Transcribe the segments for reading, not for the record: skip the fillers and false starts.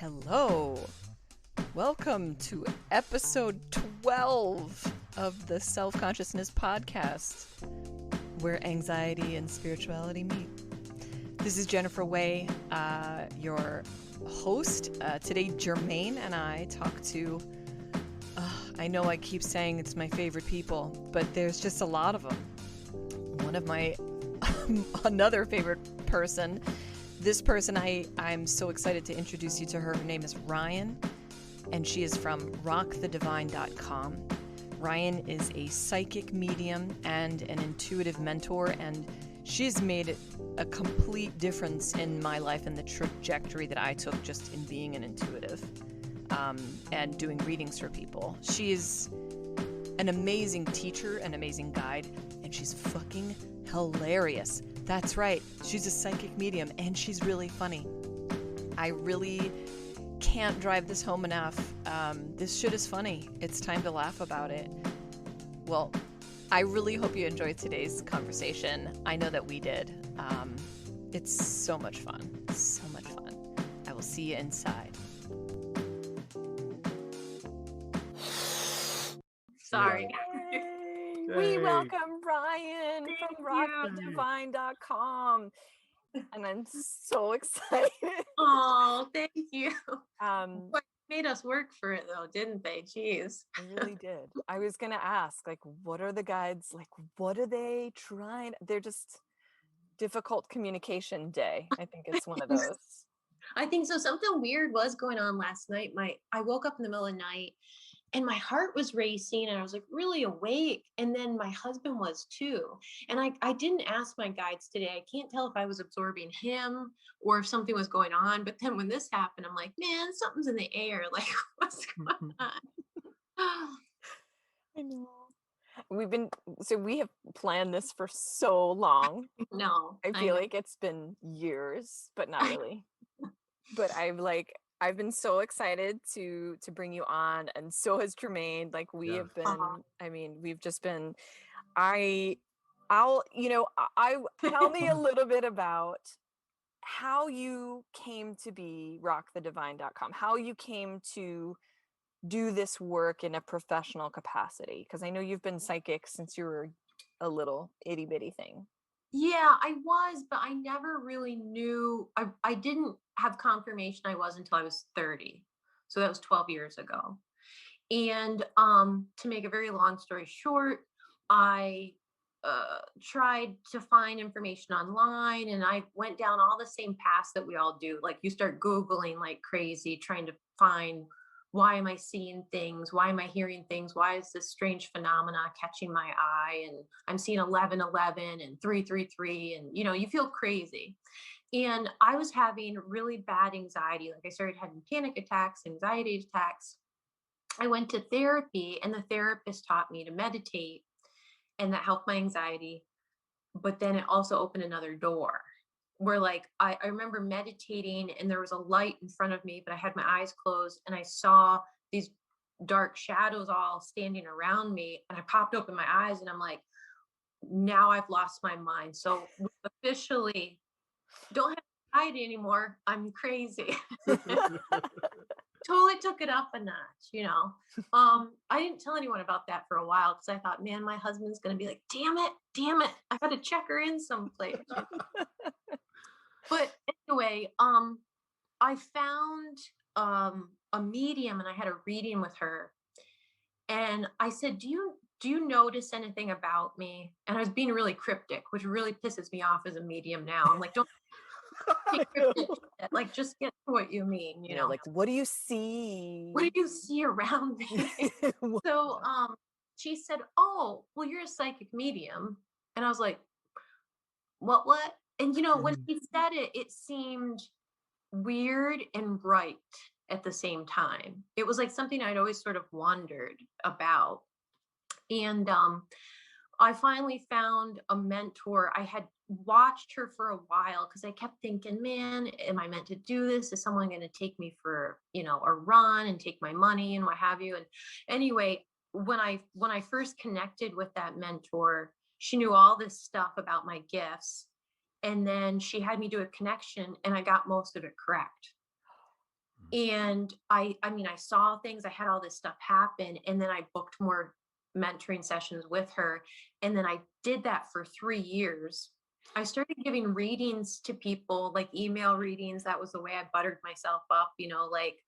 Hello. Welcome to episode 12 of the Self-Consciousness Podcast, where anxiety and spirituality meet. This is Jennifer Way, your host. Today, Jermaine and I talk to, I know I keep saying it's my favorite people, but there's just a lot of them. One of my, another favorite person. This person, I'm so excited to introduce you to her. Her name is Ryan, and she is from rockthedivine.com. Ryan is a psychic medium and an intuitive mentor, and she's made a complete difference in my life and the trajectory that I took just in being an intuitive and doing readings for people. She is an amazing teacher, an amazing guide, and she's fucking hilarious. That's right. She's a psychic medium, and she's really funny. I really can't drive this home enough. This shit is funny. It's time to laugh about it. Well, I really hope you enjoyed today's conversation. I know that we did. It's so much fun. So much fun. I will see you inside. Sorry. We welcome Ryan from rockthedivine.com. And I'm so excited. Oh, thank you. Um, Made us work for it though, didn't they? Jeez. I really did. I was going to ask, like, what are the guides? Like, what are they trying? They're just difficult communication day. I think it's one of those. I think so. Something weird was going on last night. I woke up in the middle of the night and my heart was racing and I was like really awake. And then my husband was too. And I didn't ask my guides today. I can't tell if I was absorbing him or if something was going on. But then when this happened, I'm like, man, something's in the air. Like, what's going on? I know. We have planned this for so long. No. I feel like it's been years, but not really. But I've been so excited to bring you on, and so has Jermaine. Like we have been, I mean, we've just been, I tell me a little bit about how you came to be rockthedivine.com, how you came to do this work in a professional capacity. Because I know you've been psychic since you were a little itty bitty thing. Yeah, I was, but I never really knew. I didn't have confirmation I was until I was 30. So that was 12 years ago. And to make a very long story short, I tried to find information online and I went down all the same paths that we all do. Like you start Googling like crazy, trying to find, why am I seeing things? Why am I hearing things? Why is this strange phenomena catching my eye? And I'm seeing 1111 and 333 and you feel crazy. And I was having really bad anxiety. Like I started having panic attacks, anxiety attacks. I went to therapy and the therapist taught me to meditate and that helped my anxiety. But then it also opened another door where like I remember meditating and there was a light in front of me, but I had my eyes closed and I saw these dark shadows all standing around me and I popped open my eyes and I'm like, now I've lost my mind. So we officially don't have anxiety anymore. I'm crazy. Totally took it up a notch, I didn't tell anyone about that for a while because I thought, man, my husband's going to be like, damn it. I got to check her in someplace. But anyway, I found a medium and I had a reading with her. And I said, do you notice anything about me? And I was being really cryptic, which really pisses me off as a medium now. I'm like, don't be cryptic. Like, just get to what you mean, you know? Like, what do you see? What do you see around me? So she said, oh, well, you're a psychic medium. And I was like, what? And when he said it, it seemed weird and right at the same time. It was like something I'd always sort of wondered about. And I finally found a mentor. I had watched her for a while because I kept thinking, man, am I meant to do this? Is someone going to take me for, a run and take my money and what have you? And anyway, when I first connected with that mentor, she knew all this stuff about my gifts. And then she had me do a connection and I got most of it correct. And I mean, I saw things, I had all this stuff happen, and then I booked more mentoring sessions with her. And then I did that for 3 years. I started giving readings to people, like email readings. That was the way I buttered myself up, like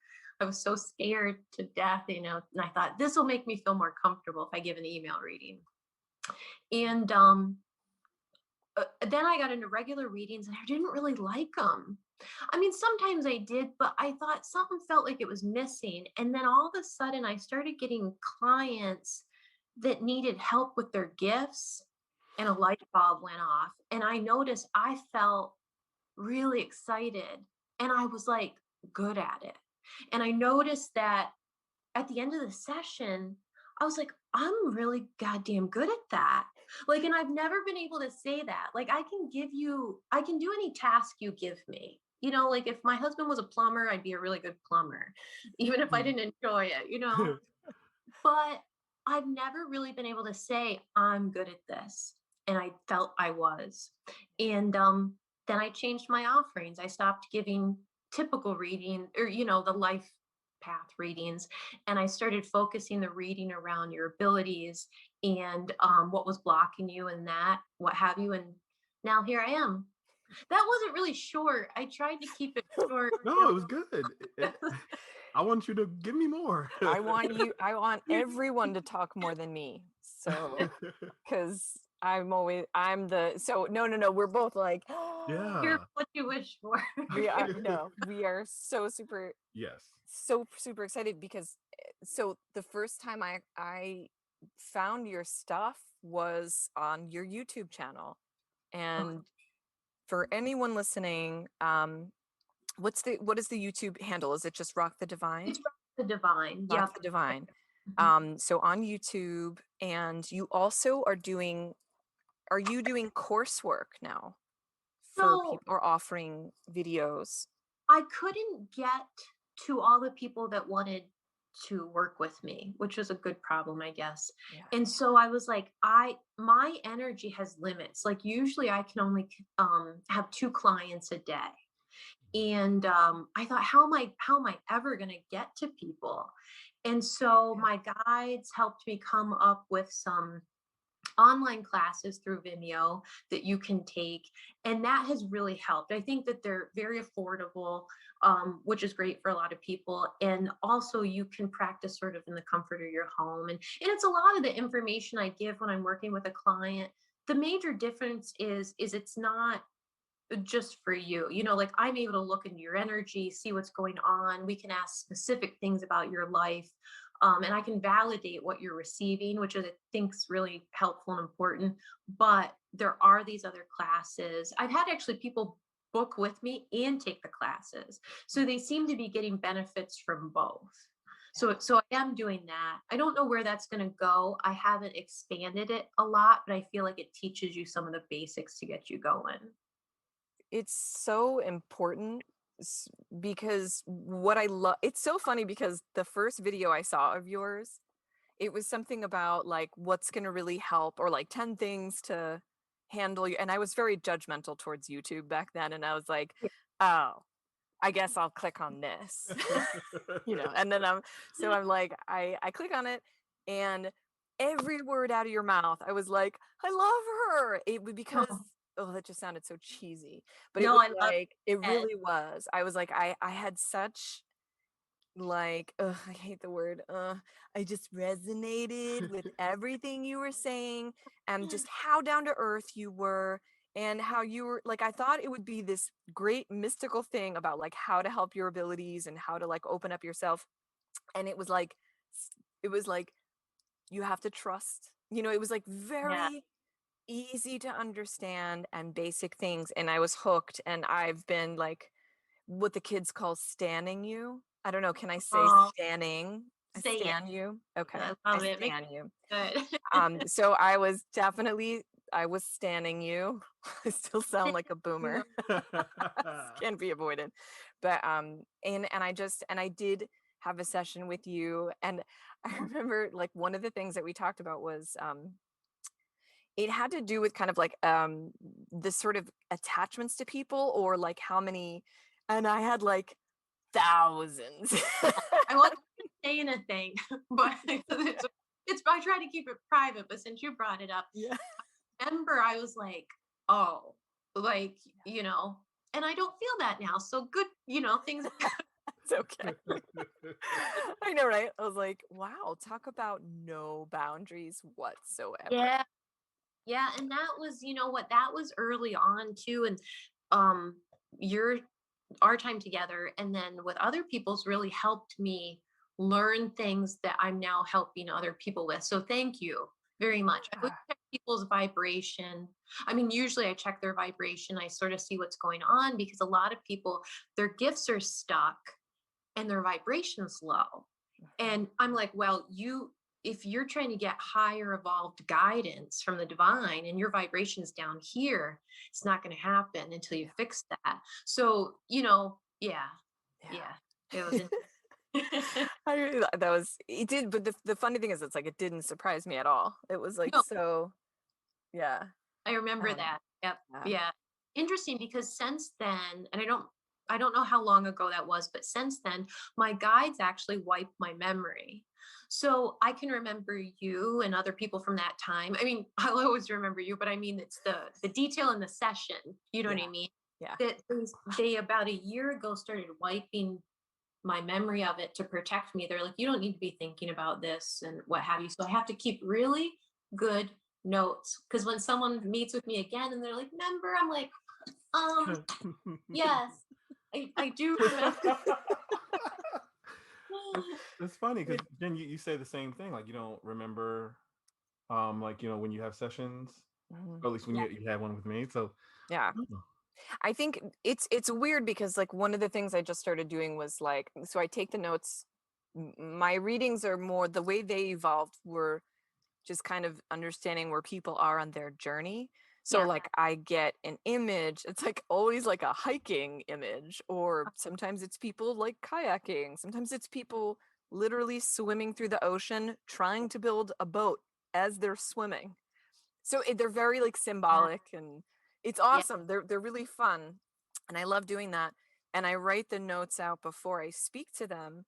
I was so scared to death, and I thought this will make me feel more comfortable if I give an email reading. And then I got into regular readings and I didn't really like them. I mean, sometimes I did, but I thought something felt like it was missing. And then all of a sudden, I started getting clients that needed help with their gifts, and a light bulb went off. And I noticed I felt really excited and I was like good at it. And I noticed that at the end of the session, I was like, I'm really goddamn good at that. Like, and I've never been able to say that. Like, I can do any task you give me. Like if my husband was a plumber, I'd be a really good plumber, even if I didn't enjoy it. But I've never really been able to say, I'm good at this. And I felt I was. And then I changed my offerings. I stopped giving typical reading or, the life path readings. And I started focusing the reading around your abilities and what was blocking you and that, what have you. And now here I am. That wasn't really short. I tried to keep it short. No, it was good. I want you to give me more. I want everyone to talk more than me. So, because I'm no, we're both like, Yeah. Here's what you wish for. we are so super, Yes. so super excited because so the first time I found your stuff was on your YouTube channel. And for anyone listening, what is the YouTube handle? Is it just Rock the Divine? It's Rock the Divine. Rock the Divine. So on YouTube, and you also are you doing coursework now for people or offering videos? I couldn't get to all the people that wanted to work with me, which was a good problem, I guess. Yeah. And so I was like, my energy has limits. Like usually I can only have 2 clients a day. And I thought, how am I ever going to get to people? And so my guides helped me come up with some online classes through Vimeo that you can take. And that has really helped. I think that they're very affordable, which is great for a lot of people. And also you can practice sort of in the comfort of your home. And it's a lot of the information I give when I'm working with a client. The major difference is it's not just for you, like I'm able to look into your energy, see what's going on. We can ask specific things about your life. And I can validate what you're receiving, which I think is really helpful and important. But there are these other classes. I've had actually people book with me and take the classes. So they seem to be getting benefits from both. So I am doing that. I don't know where that's going to go. I haven't expanded it a lot, but I feel like it teaches you some of the basics to get you going. It's so important because what I love, it's so funny because the first video I saw of yours, it was something about like what's going to really help or like 10 things to handle you. And I was very judgmental towards YouTube back then. And I was like, oh, I guess I'll click on this, and then I'm like, I click on it and every word out of your mouth, I was like, I love her. It would because that just sounded so cheesy, but it really was. I was like, I had such like, I hate the word. I just resonated with everything you were saying and just how down to earth you were and how you were like, I thought it would be this great mystical thing about like how to help your abilities and how to like open up yourself. And it was like, you have to trust, it was like very easy to understand and basic things. And I was hooked, and I've been like what the kids call standing you. I don't know. Can I say standing? I stan you. Okay. I stan you. Good. So I was standing you. I still sound like a boomer. Can't be avoided. But and I did have a session with you, and I remember like one of the things that we talked about was it had to do with kind of like the sort of attachments to people or like how many, and I had like thousands. I wasn't saying a thing, but I try to keep it private, but since you brought it up, Yeah. I remember I was like, oh, like, and I don't feel that now. So good, things. It's okay. I know, right? I was like, wow, talk about no boundaries whatsoever. Yeah. Yeah. And that was, that was early on too. And our time together and then with other people's really helped me learn things that I'm now helping other people with. So thank you very much. I would check people's vibration. I mean, usually I check their vibration. I sort of see what's going on because a lot of people, their gifts are stuck and their vibration's low. And I'm like, well, if you're trying to get higher evolved guidance from the divine and your vibration's down here, it's not going to happen until you fix that. So, yeah. It was it did, but the funny thing is it's like it didn't surprise me at all. It was like, No. so yeah. I remember that. Yep. Yeah. Interesting because since then, and I don't know how long ago that was, but since then, my guides actually wiped my memory. So I can remember you and other people from that time. I mean, I'll always remember you, but I mean, it's the detail in the session. You know what I mean? Yeah. That they about a year ago started wiping my memory of it to protect me. They're like, you don't need to be thinking about this and what have you. So I have to keep really good notes because when someone meets with me again and they're like, remember, I'm like, yes, I do remember. It's funny because then you say the same thing, like you don't remember like when you have sessions, or at least when you had one with me. So yeah, I think it's weird because like one of the things I just started doing was like, so I take the notes. My readings are more the way they evolved were just kind of understanding where people are on their journey. So like I get an image, it's like always like a hiking image, or sometimes it's people like kayaking, sometimes it's people literally swimming through the ocean trying to build a boat as they're swimming. So they're very like symbolic and it's awesome. They're really fun and I love doing that. And I write the notes out before I speak to them.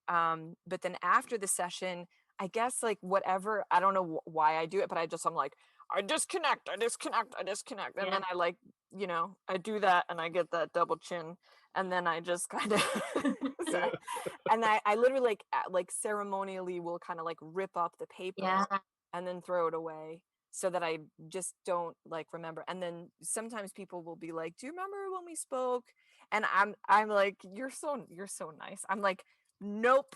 But then after the session, I guess like whatever, I don't know why I do it, but I'm like, I disconnect. And then I like, I do that and I get that double chin and then I just kind of, and I literally like ceremonially will kind of like rip up the paper and then throw it away so that I just don't like remember. And then sometimes people will be like, do you remember when we spoke? And I'm like, you're so nice. I'm like, nope.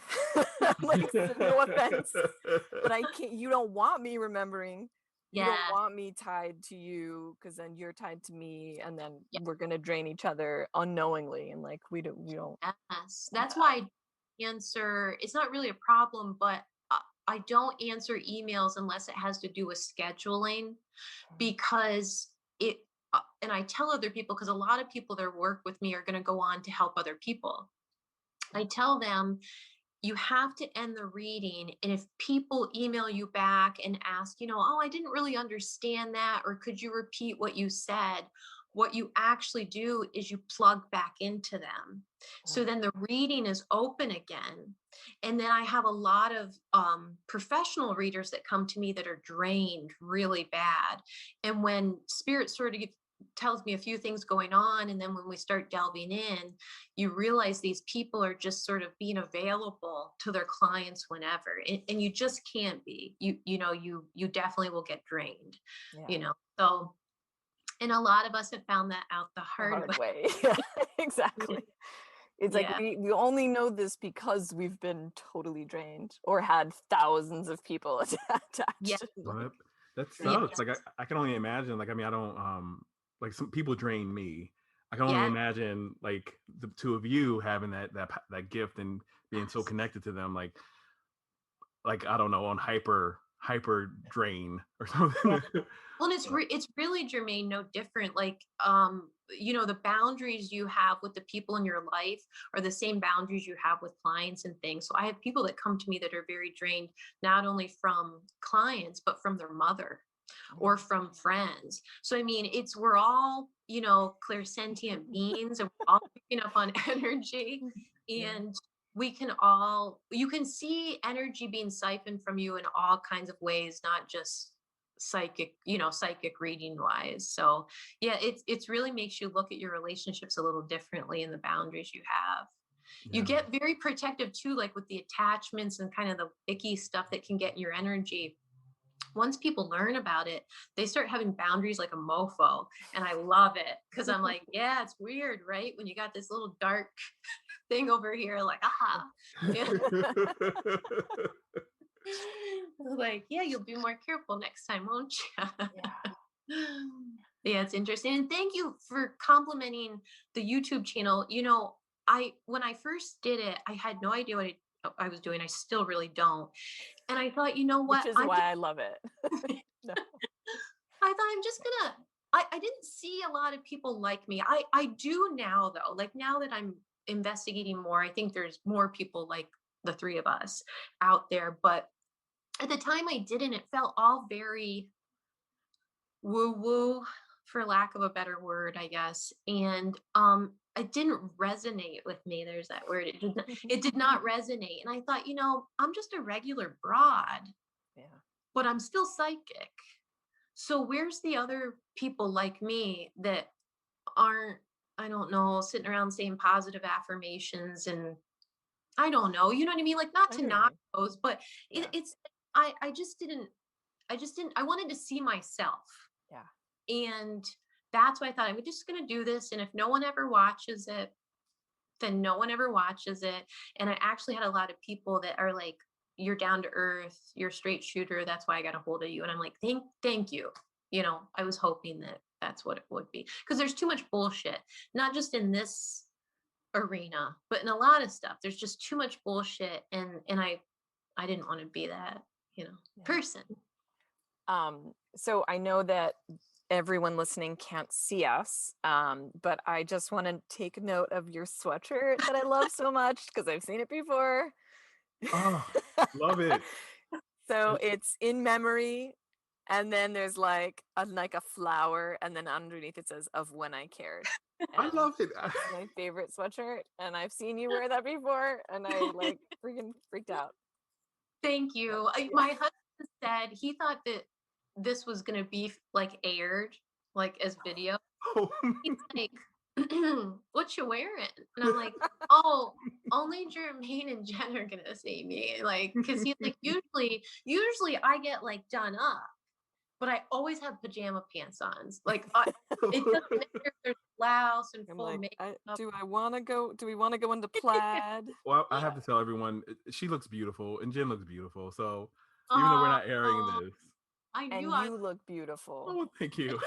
Like, no offense, but I can't. You don't want me remembering. You don't want me tied to you because then you're tied to me, and then we're gonna drain each other unknowingly. And like we don't. Yes, that's why I answer. It's not really a problem, but I don't answer emails unless it has to do with scheduling, because and I tell other people because a lot of people that work with me are going to go on to help other people. I tell them you have to end the reading. And if people email you back and ask, oh, I didn't really understand that, or could you repeat what you said? What you actually do is you plug back into them. So then the reading is open again. And then I have a lot of professional readers that come to me that are drained really bad. And when spirit sort of tells me a few things going on, and then when we start delving in, you realize these people are just sort of being available to their clients whenever, and you just can't be. You definitely will get drained. So, and a lot of us have found that out the hard way. Exactly. It's like we only know this because we've been totally drained or had thousands of people attached. Well, that sucks. Like I can only imagine. Like I mean, I don't like some people drain me. I can only imagine like the two of you having that gift and being so connected to them. Like I don't know, on hyper drain or something. Well, it's really, Jermaine, no different. Like, the boundaries you have with the people in your life are the same boundaries you have with clients and things. So I have people that come to me that are very drained, not only from clients, but from their mother or from friends. So, I mean, we're all, clairsentient beings and we're all picking up on energy. And you can see energy being siphoned from you in all kinds of ways, not just psychic reading wise. So yeah, it's really makes you look at your relationships a little differently and the boundaries you have. You get very protective too, like with the attachments and kind of the icky stuff that can get in your energy. Once people learn about it, they start having boundaries like a mofo. And I love it because I'm like, yeah, it's weird, right? When you got this little dark thing over here, like, aha. Like, yeah, you'll be more careful next time, won't you? Yeah, it's interesting. And thank you for complimenting the YouTube channel. When I first did it, I had no idea what I was doing. I still really don't. And I thought, you know what? Which is why I love it. No. I thought I'm just gonna, I didn't see a lot of people like me. I do now though, like now that I'm investigating more, I think there's more people like the three of us out there. But at the time I didn't, it felt all very woo woo, for lack of a better word, I guess. And it didn't resonate with me. There's that word. It did not resonate. And I thought, I'm just a regular broad. Yeah. But I'm still psychic. So where's the other people like me that aren't, I don't know, sitting around saying positive affirmations and I don't know, you know what I mean? Like not to knock those, but I just didn't, I wanted to see myself. Yeah. And that's why I thought I'm just going to do this. And if no one ever watches it, then no one ever watches it. And I actually had a lot of people that are like, you're down to earth, you're a straight shooter. That's why I got a hold of you. And I'm like, thank you. I was hoping that that's what it would be because there's too much bullshit, not just in this arena, but in a lot of stuff. There's just too much bullshit. And I didn't want to be that, person. So I know that everyone listening can't see us, but I just want to take note of your sweatshirt that I love so much because I've seen it before. Oh, love it. So it's in memory, and then there's like a flower, and then underneath it says "of when I cared." I love it. It's my favorite sweatshirt, and I've seen you wear that before, and I like freaking freaked out. Thank you. My husband said he thought that this was gonna be like aired, like as video. Oh. He's like, what you wearing? And I'm like, oh, only Jermaine and Jen are gonna see me. Like, cause he's like, usually I get like done up, but I always have pajama pants on. Like, it doesn't matter if there's blouse and full makeup. Do we want to go into plaid? Well, I have to tell everyone, she looks beautiful and Jen looks beautiful. So even though we're not airing this. You look beautiful. Oh, thank you.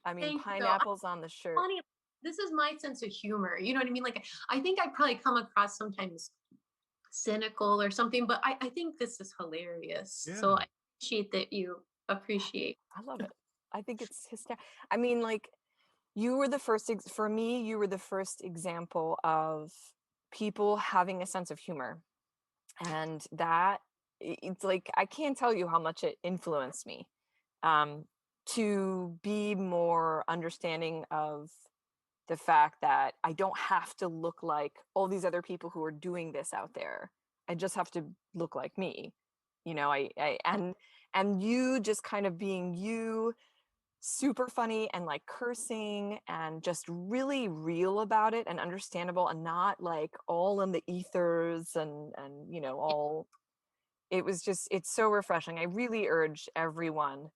I mean, pineapples on the shirt. Funny. This is my sense of humor. You know what I mean? Like, I think I probably come across sometimes cynical or something, but I think this is hilarious. Yeah. So I appreciate that you appreciate. I love it. I think it's hysterical. I mean, like, you were the first, for me, you were the first example of people having a sense of humor. And that, it's like, I can't tell you how much it influenced me to be more understanding of the fact that I don't have to look like all these other people who are doing this out there. I just have to look like me, and you just kind of being you, super funny and like cursing and just really real about it and understandable and not like all in the ethers and all. It was just, it's so refreshing. I really urge everyone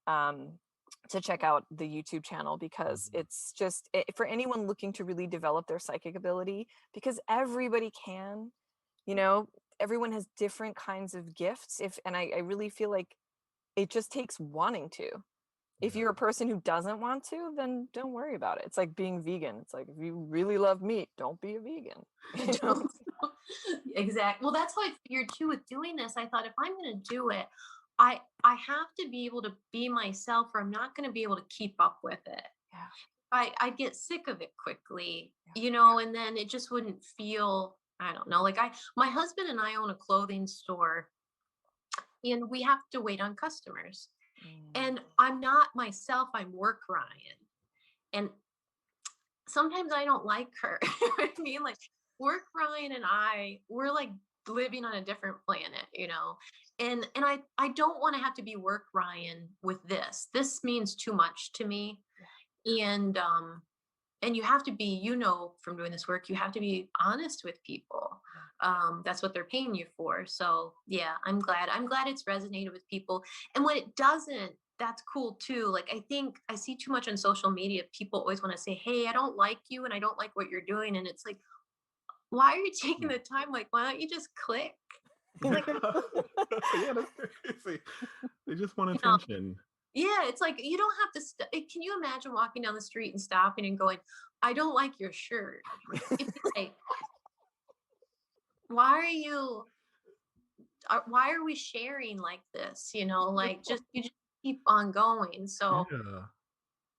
to check out the YouTube channel because it's just for anyone looking to really develop their psychic ability, because everybody can, everyone has different kinds of gifts. And I really feel like it just takes wanting to. If you're a person who doesn't want to, then don't worry about it. It's like being vegan. It's like, if you really love meat, don't be a vegan. Exactly. Well, that's how I figured too with doing this. I thought if I'm going to do it, I have to be able to be myself, or I'm not going to be able to keep up with it. Yeah. I get sick of it quickly, and then it just wouldn't feel, I don't know, like my husband and I own a clothing store and we have to wait on customers. And I'm not myself, I'm work Ryan. And sometimes I don't like her. I mean, like, work Ryan and we're like living on a different planet, and I don't want to have to be work Ryan with this. This means too much to me. And you have to be, from doing this work, you have to be honest with people. That's what they're paying you for. So yeah, I'm glad it's resonated with people. And when it doesn't, that's cool too. Like, I think I see too much on social media. People always want to say, hey, I don't like you and I don't like what you're doing. And it's like, why are you taking the time? Like, why don't you just click? Like, yeah, that's crazy. They just want attention. Yeah, it's like, you don't have to can you imagine walking down the street and stopping and going, I don't like your shirt? It's like, why are we sharing like this? Like, you just keep on going. So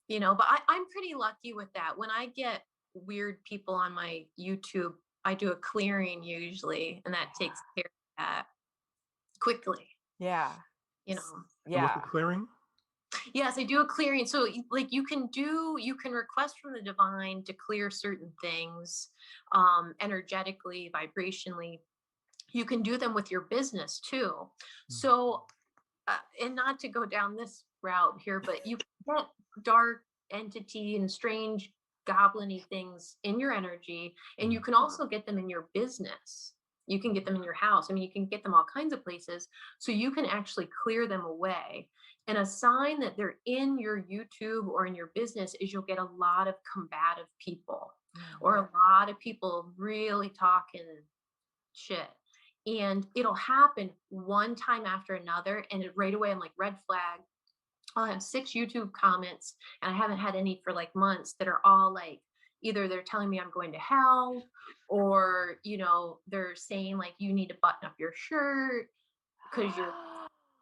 but I'm pretty lucky with that. When I get weird people on my YouTube, I do a clearing usually, and that takes care of that quickly. Yeah. Yeah. What's the clearing? Yes, I do a clearing. So like, you can request from the divine to clear certain things, energetically, vibrationally. You can do them with your business too. So, and not to go down this route here, but you can get dark entity and strange goblin-y things in your energy, and you can also get them in your business. You can get them in your house. I mean, you can get them all kinds of places. So you can actually clear them away. And a sign that they're in your YouTube or in your business is you'll get a lot of combative people, or a lot of people really talking shit. And it'll happen one time after another. And right away, I'm like, red flag. I'll have 6 YouTube comments, and I haven't had any for like months, that are all like, either they're telling me I'm going to hell, or, they're saying like, you need to button up your shirt because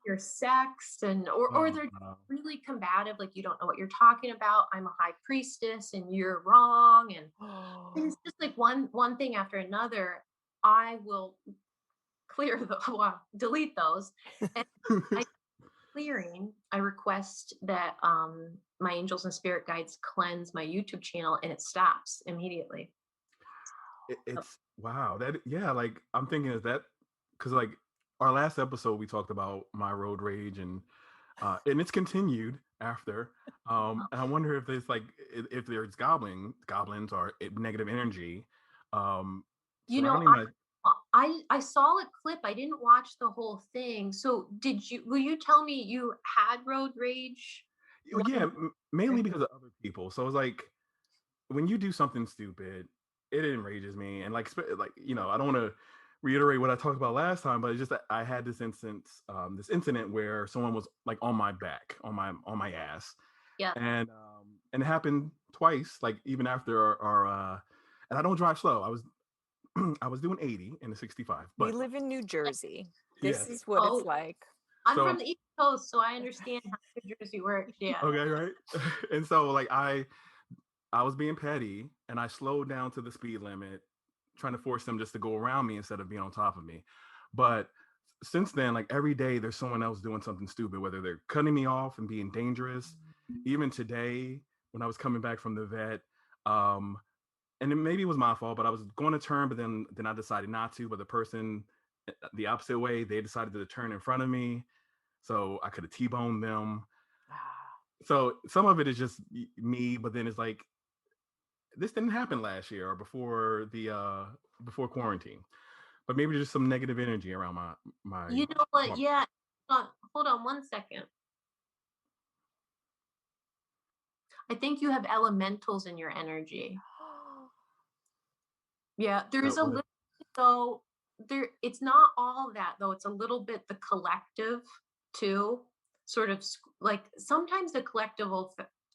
you're sex, and or they're really combative, like, you don't know what you're talking about. I'm a high priestess and you're wrong. And it's just like one thing after another. I will delete those. And I request that my angels and spirit guides cleanse my YouTube channel, and it stops immediately. It's wow. Like, I'm thinking, is that because, like, our last episode we talked about my road rage, and it's continued after. And I wonder if there's like, if there's goblins or negative energy. I saw a clip. I didn't watch the whole thing. So will you tell me you had road rage? Yeah, mainly because of other people. So it's like, when you do something stupid, it enrages me. And like, I don't want to reiterate what I talked about last time, but it's just that I had this incident where someone was like on my back, on my ass. Yeah. And it happened twice, like even after our and I don't drive slow. I was doing 80 in the 65. But we live in New Jersey. This is what it's like. I'm from the East Coast, so I understand how New Jersey works. Yeah. Okay, right. And so like, I was being petty, and I slowed down to the speed limit, trying to force them just to go around me instead of being on top of me. But since then, like, every day there's someone else doing something stupid, whether they're cutting me off and being dangerous. Even today, when I was coming back from the vet, and maybe it was my fault, but I was going to turn, but then I decided not to. But the person the opposite way, they decided to turn in front of me, so I could have T-boned them. So some of it is just me, but then it's like, this didn't happen last year or before quarantine, but maybe just some negative energy around my. You know what? Yeah. Hold on 1 second. I think you have elementals in your energy. Yeah, there's a little, though. It's not all of that, though. It's a little bit the collective too. Sort of like, sometimes the collective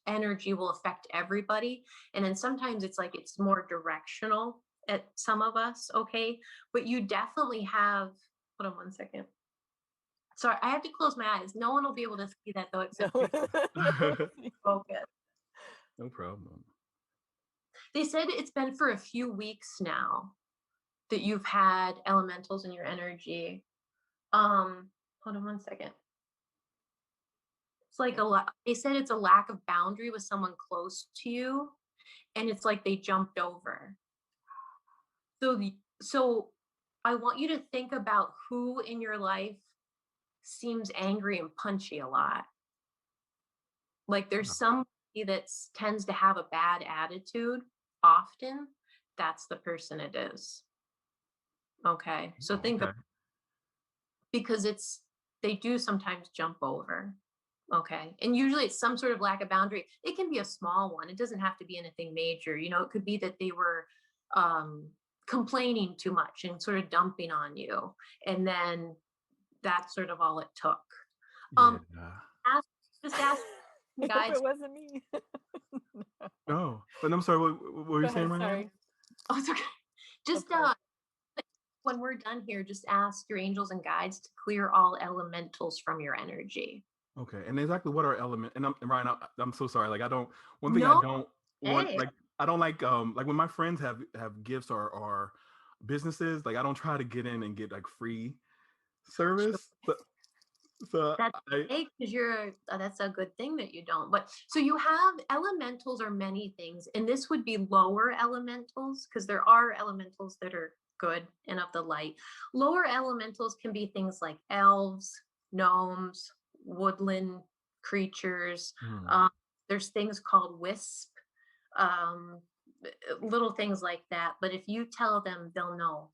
energy will affect everybody, and then sometimes it's like, it's more directional at some of us. Okay, but you definitely have. Hold on 1 second. Sorry, I have to close my eyes. No one will be able to see that, though, except focus. No problem. They said it's been for a few weeks now that you've had elementals in your energy. Hold on 1 second. It's like they said it's a lack of boundary with someone close to you. and it's like they jumped over. So I want you to think about who in your life seems angry and punchy a lot. Like there's somebody that tends to have a bad attitude often. That's the person it is. Okay. So think of, because they do sometimes jump over. Okay. And usually it's some sort of lack of boundary. It can be a small one. It doesn't have to be anything major. You know, it could be that they were complaining too much and sort of dumping on you. And then that's sort of all it took. Just ask guys. It wasn't me. No, but I'm sorry. What were you saying right now? Oh, it's okay. Just when we're done here, just ask your angels and guides to clear all elementals from your energy. Okay, and exactly what are element? And Ryan, I'm so sorry. Like I don't. One thing I don't want, like I don't like when my friends have gifts or businesses. Like I don't try to get in and get like free service. So that's because that's a good thing that you don't. But so you have elementals are many things, and this would be lower elementals, because there are elementals that are good and of the light. Lower elementals can be things like elves, gnomes, woodland creatures. There's things called wisp, little things like that. But if you tell them, they'll know.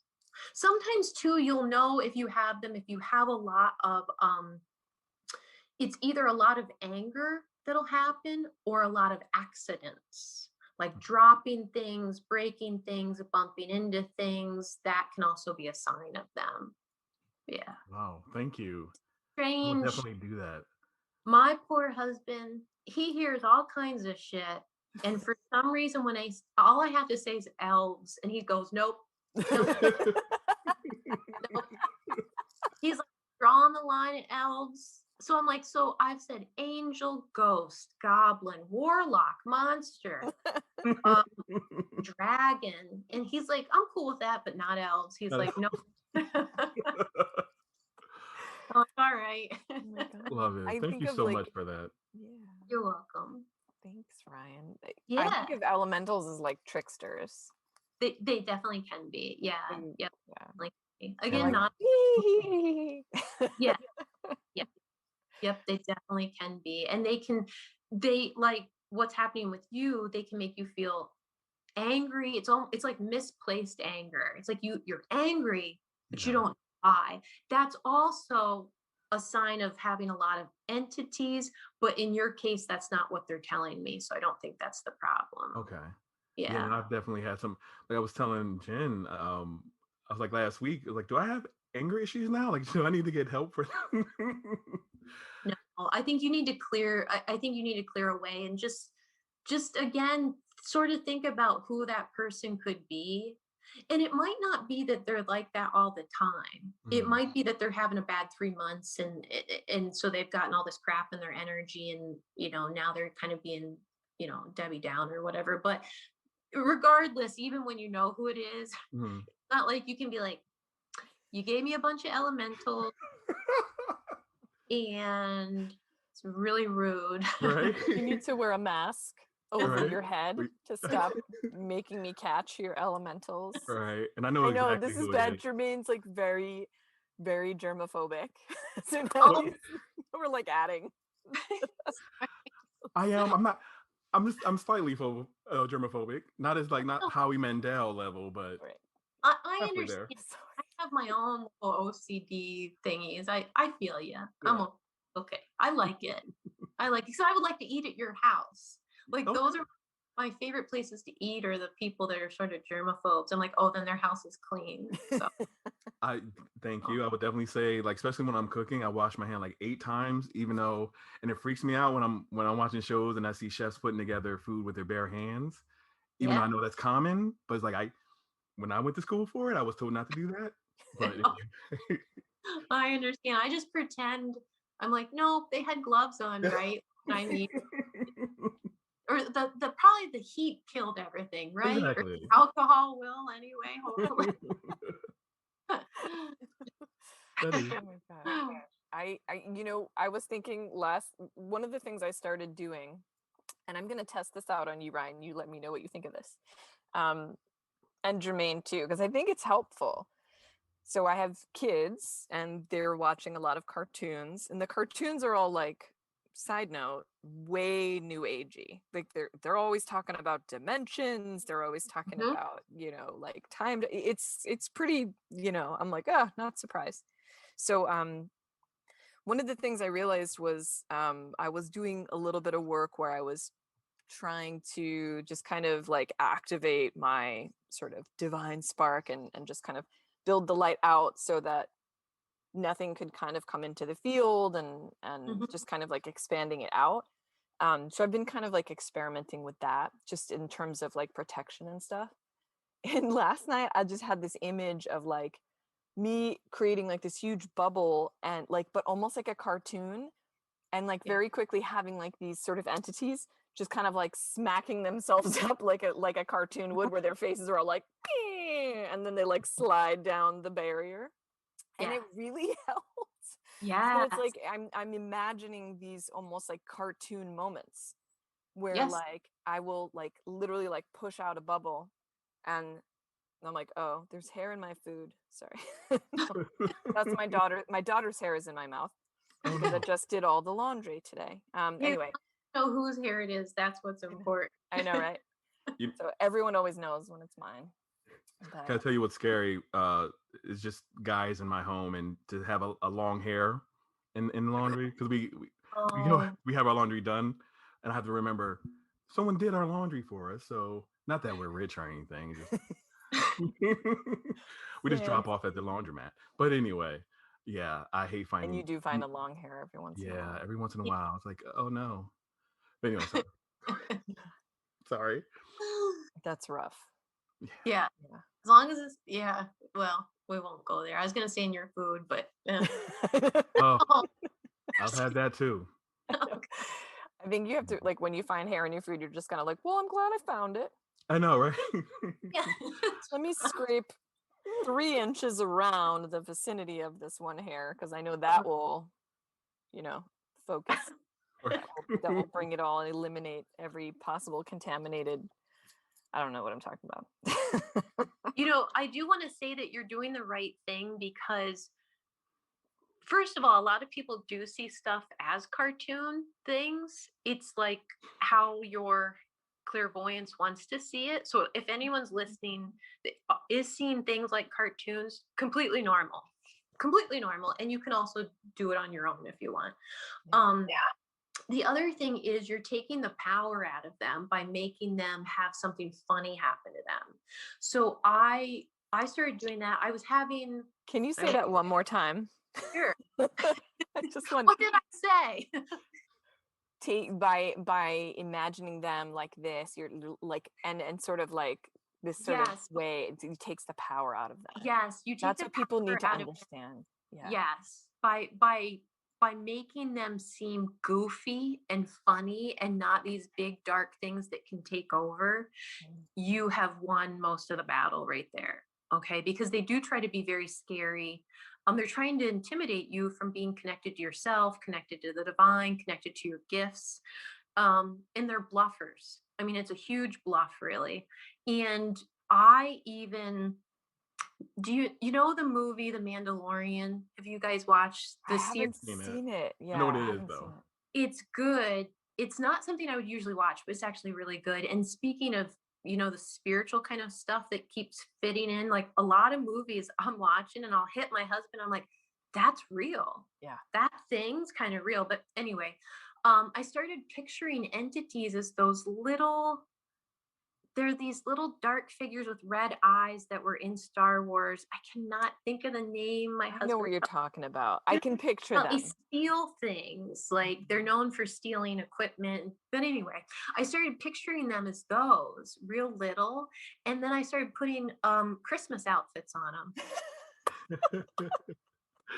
Sometimes too, you'll know if you have them, if you have a lot of, it's either a lot of anger that'll happen or a lot of accidents, like dropping things, breaking things, bumping into things. That can also be a sign of them. Yeah. Wow. Thank you. Strange. I'll definitely do that. My poor husband, he hears all kinds of shit. And for some reason, when all I have to say is elves, and he goes, nope. He's like drawing the line at elves. So I'm like, so I've said angel, ghost, goblin, warlock, monster, dragon. And he's like, I'm cool with that, but not elves. He's like, no. Oh, all right. Oh, love it. Thank you so much for that. Yeah. You're welcome. Thanks, Ryan. Yeah. I think of elementals as like tricksters. They definitely can be. Yeah. Yep. Yeah. Like, again, not. Yeah. Yeah. Yep. They definitely can be. And they like what's happening with you. They can make you feel angry. It's like misplaced anger. It's like you're angry, but you don't know why. That's also a sign of having a lot of entities, but in your case, that's not what they're telling me. So I don't think that's the problem. Okay. Yeah. And I've definitely had some, like I was telling Jen, I was like last week, I was like, do I have anger issues now? Like, do I need to get help for them? No, I think you need to clear, I think you need to clear away and just again, sort of think about who that person could be. And it might not be that they're like that all the time. It might be that they're having a bad 3 months and so they've gotten all this crap in their energy and, now they're kind of being, Debbie Down or whatever. But regardless, even when you know who it is, it's not like you can be like, you gave me a bunch of elementals and it's really rude. Right? You need to wear a mask over your head to stop making me catch your elementals. Right. And I know exactly this is who bad. it is. Jermaine's like very, very germophobic. So now we're like adding. I am. I'm not. I'm slightly germophobic. Not as like not Howie Mandel level, but I understand. I have my own little OCD thingies. I feel you. Yeah. I'm okay. I like it. So I would like to eat at your house. Like those are my favorite places to eat, or the people that are sort of germaphobes. I'm like, oh, then their house is clean. So I thank you. I would definitely say, like, especially when I'm cooking, I wash my hand like 8 times, even though, and it freaks me out when I'm watching shows and I see chefs putting together food with their bare hands. Even though I know that's common, but it's like when I went to school for it, I was told not to do that. But I understand. I just pretend. I'm like, no, they had gloves on, right? I mean, or the probably the heat killed everything, right? Exactly. Or alcohol will anyway. Hopefully. That is. Oh my god. I was thinking one of the things I started doing, and I'm going to test this out on you, Ryan. You let me know what you think of this. And Jermaine too, because I think it's helpful. So I have kids and they're watching a lot of cartoons, and the cartoons are all like, side note, way new agey. Like they're always talking about dimensions. They're always talking about, like time. It's pretty, I'm like, not surprised. So one of the things I realized was I was doing a little bit of work where I was trying to just kind of like activate my sort of divine spark and just kind of build the light out so that nothing could kind of come into the field and just kind of like expanding it out. So I've been kind of like experimenting with that just in terms of like protection and stuff. And last night I just had this image of like me creating like this huge bubble and like, but almost like a cartoon, and like very quickly having like these sort of entities just kind of like smacking themselves up like a cartoon would, where their faces are all like, and then they like slide down the barrier. And it really helps. Yeah. So it's like I'm imagining these almost like cartoon moments where like I will like literally like push out a bubble and I'm like, oh, there's hair in my food. Sorry. No, that's my daughter. My daughter's hair is in my mouth because I just did all the laundry today. Anyway. Know whose hair it is. That's what's important. I know, right? So everyone always knows when it's mine. But can I tell you what's scary? Is just guys in my home and to have a long hair in laundry, because we have our laundry done, and I have to remember someone did our laundry for us. So not that we're rich or anything, just we just drop off at the laundromat. But anyway, I hate finding. And you do find a long hair every once in a while. Yeah, every once in a while. It's like, oh no. But anyway, sorry. That's rough. Yeah. As long as it's well, we won't go there. I was gonna say in your food, but oh, I've had that too. I think you have to, like, when you find hair in your food, you're just kind of like, well, I'm glad I found it. I know, right? Let me scrape 3 inches around the vicinity of this one hair, because I know that will, focus. That will bring it all and eliminate every possible contaminated. I don't know what I'm talking about. I do want to say that you're doing the right thing, because first of all, a lot of people do see stuff as cartoon things. It's like how your clairvoyance wants to see it. So if anyone's listening that is seeing things like cartoons, completely normal. And you can also do it on your own if you want. The other thing is you're taking the power out of them by making them have something funny happen to them. So I started doing that. I was having. Can you say that one more time? Sure. I just want. What did I say? By imagining them like this, you're like, and sort of like this sort of way, it takes the power out of them. Yes, you take. That's what people need to understand. Yes, by making them seem goofy and funny and not these big dark things that can take over, you have won most of the battle right there. Okay, because they do try to be very scary. They're trying to intimidate you from being connected to yourself, connected to the divine, connected to your gifts. And they're bluffers. I mean, it's a huge bluff, really. And I even, do you know the movie The Mandalorian? Have you guys watched the series? I haven't seen it. Yeah, I know what it is though. It's good. It's not something I would usually watch, but it's actually really good. And speaking of, the spiritual kind of stuff that keeps fitting in, like a lot of movies I'm watching and I'll hit my husband. I'm like, that's real. Yeah. That thing's kind of real. But anyway, I started picturing entities as they're these little dark figures with red eyes that were in Star Wars. I cannot think of the name. My husband. I know what you're talking about. I can picture them. They steal things. Like they're known for stealing equipment. But anyway, I started picturing them as those, real little. And then I started putting Christmas outfits on them.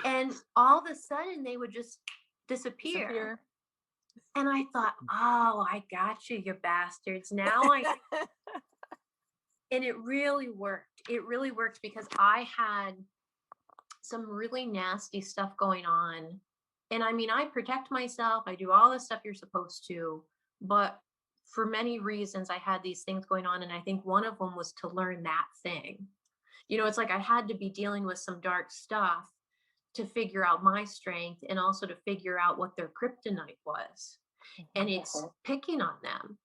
And all of a sudden they would just disappear. And I thought, oh, I got you, you bastards. Now and it really worked. It really worked because I had some really nasty stuff going on. And I mean, I protect myself. I do all the stuff you're supposed to. But for many reasons, I had these things going on. And I think one of them was to learn that thing. It's like I had to be dealing with some dark stuff to figure out my strength and also to figure out what their kryptonite was. And it's picking on them.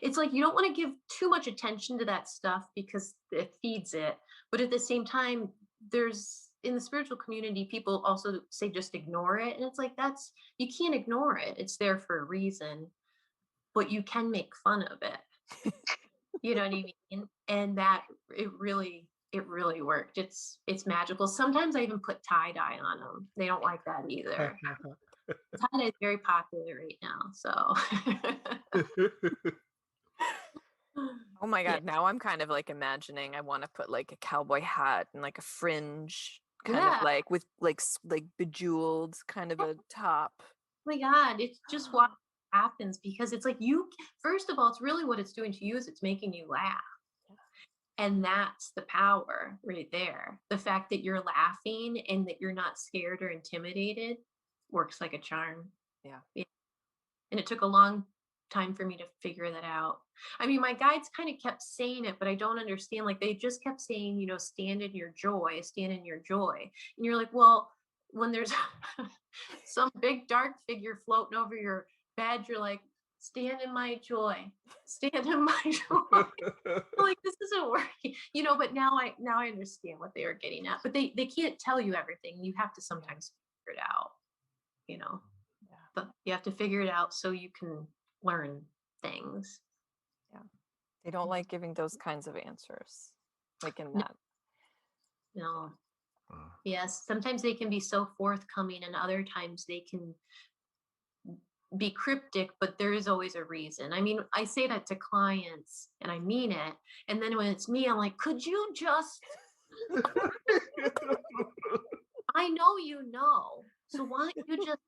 It's like you don't want to give too much attention to that stuff because it feeds it. But at the same time, there's in the spiritual community, people also say just ignore it. And it's like you can't ignore it. It's there for a reason, but you can make fun of it. You know what I mean? And that it really worked. It's magical. Sometimes I even put tie-dye on them. They don't like that either. Tie-dye is very popular right now. So Oh my God. Now I'm kind of like imagining I want to put like a cowboy hat and like a fringe kind of like with like bejeweled kind of a top. Oh my God. It's just what happens because it's like first of all, it's really what it's doing to you is it's making you laugh. And that's the power right there. The fact that you're laughing and that you're not scared or intimidated works like a charm. Yeah. And it took a long time for me to figure that out. I mean, my guides kind of kept saying it, but I don't understand. Like they just kept saying, stand in your joy, stand in your joy. And you're like, well, when there's some big dark figure floating over your bed, you're like, stand in my joy, stand in my joy. Like this isn't working, but now I understand what they were getting at, but they can't tell you everything. You have to sometimes figure it out, but you have to figure it out so you can learn things. Yeah. They don't like giving those kinds of answers. Like in that. No. Yes. Sometimes they can be so forthcoming and other times they can be cryptic, but there is always a reason. I mean, I say that to clients and I mean it. And then when it's me, I'm like, could you just, I know, so why don't you just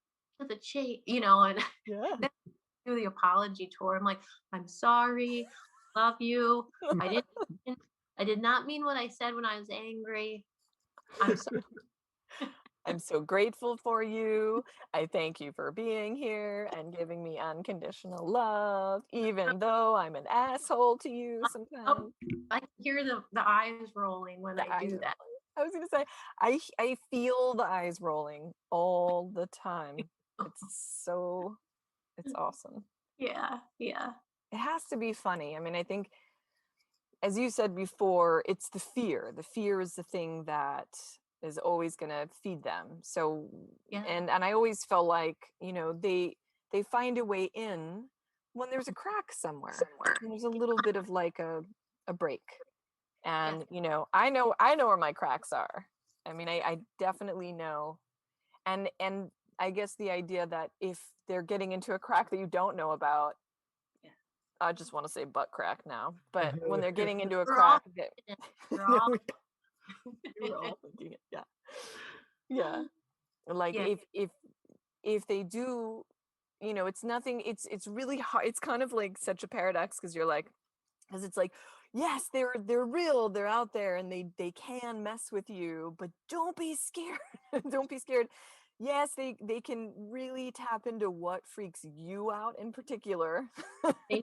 to the chase, and then do the apology tour. I'm like, I'm sorry, love you. I did not mean what I said when I was angry. I'm sorry. I'm so grateful for you. I thank you for being here and giving me unconditional love, even though I'm an asshole to you sometimes. I can hear the eyes rolling when I do that. I was going to say, I feel the eyes rolling all the time. It's awesome. Yeah. It has to be funny. I mean, I think, as you said before, it's the fear. The fear is the thing that is always going to feed them. So, and I always felt like, they find a way in when there's a crack somewhere. And there's a little bit of like a break. And, I know where my cracks are. I mean, I definitely know. And I guess the idea that if they're getting into a crack that you don't know about, I just want to say butt crack now, but when they're getting into a crack, we're all thinking it. Yeah. Like if they do, it's nothing. It's really hard. It's kind of like such a paradox because it's like, yes, they're real, they're out there, and they can mess with you, but don't be scared. Don't be scared. Yes, they can really tap into what freaks you out in particular. They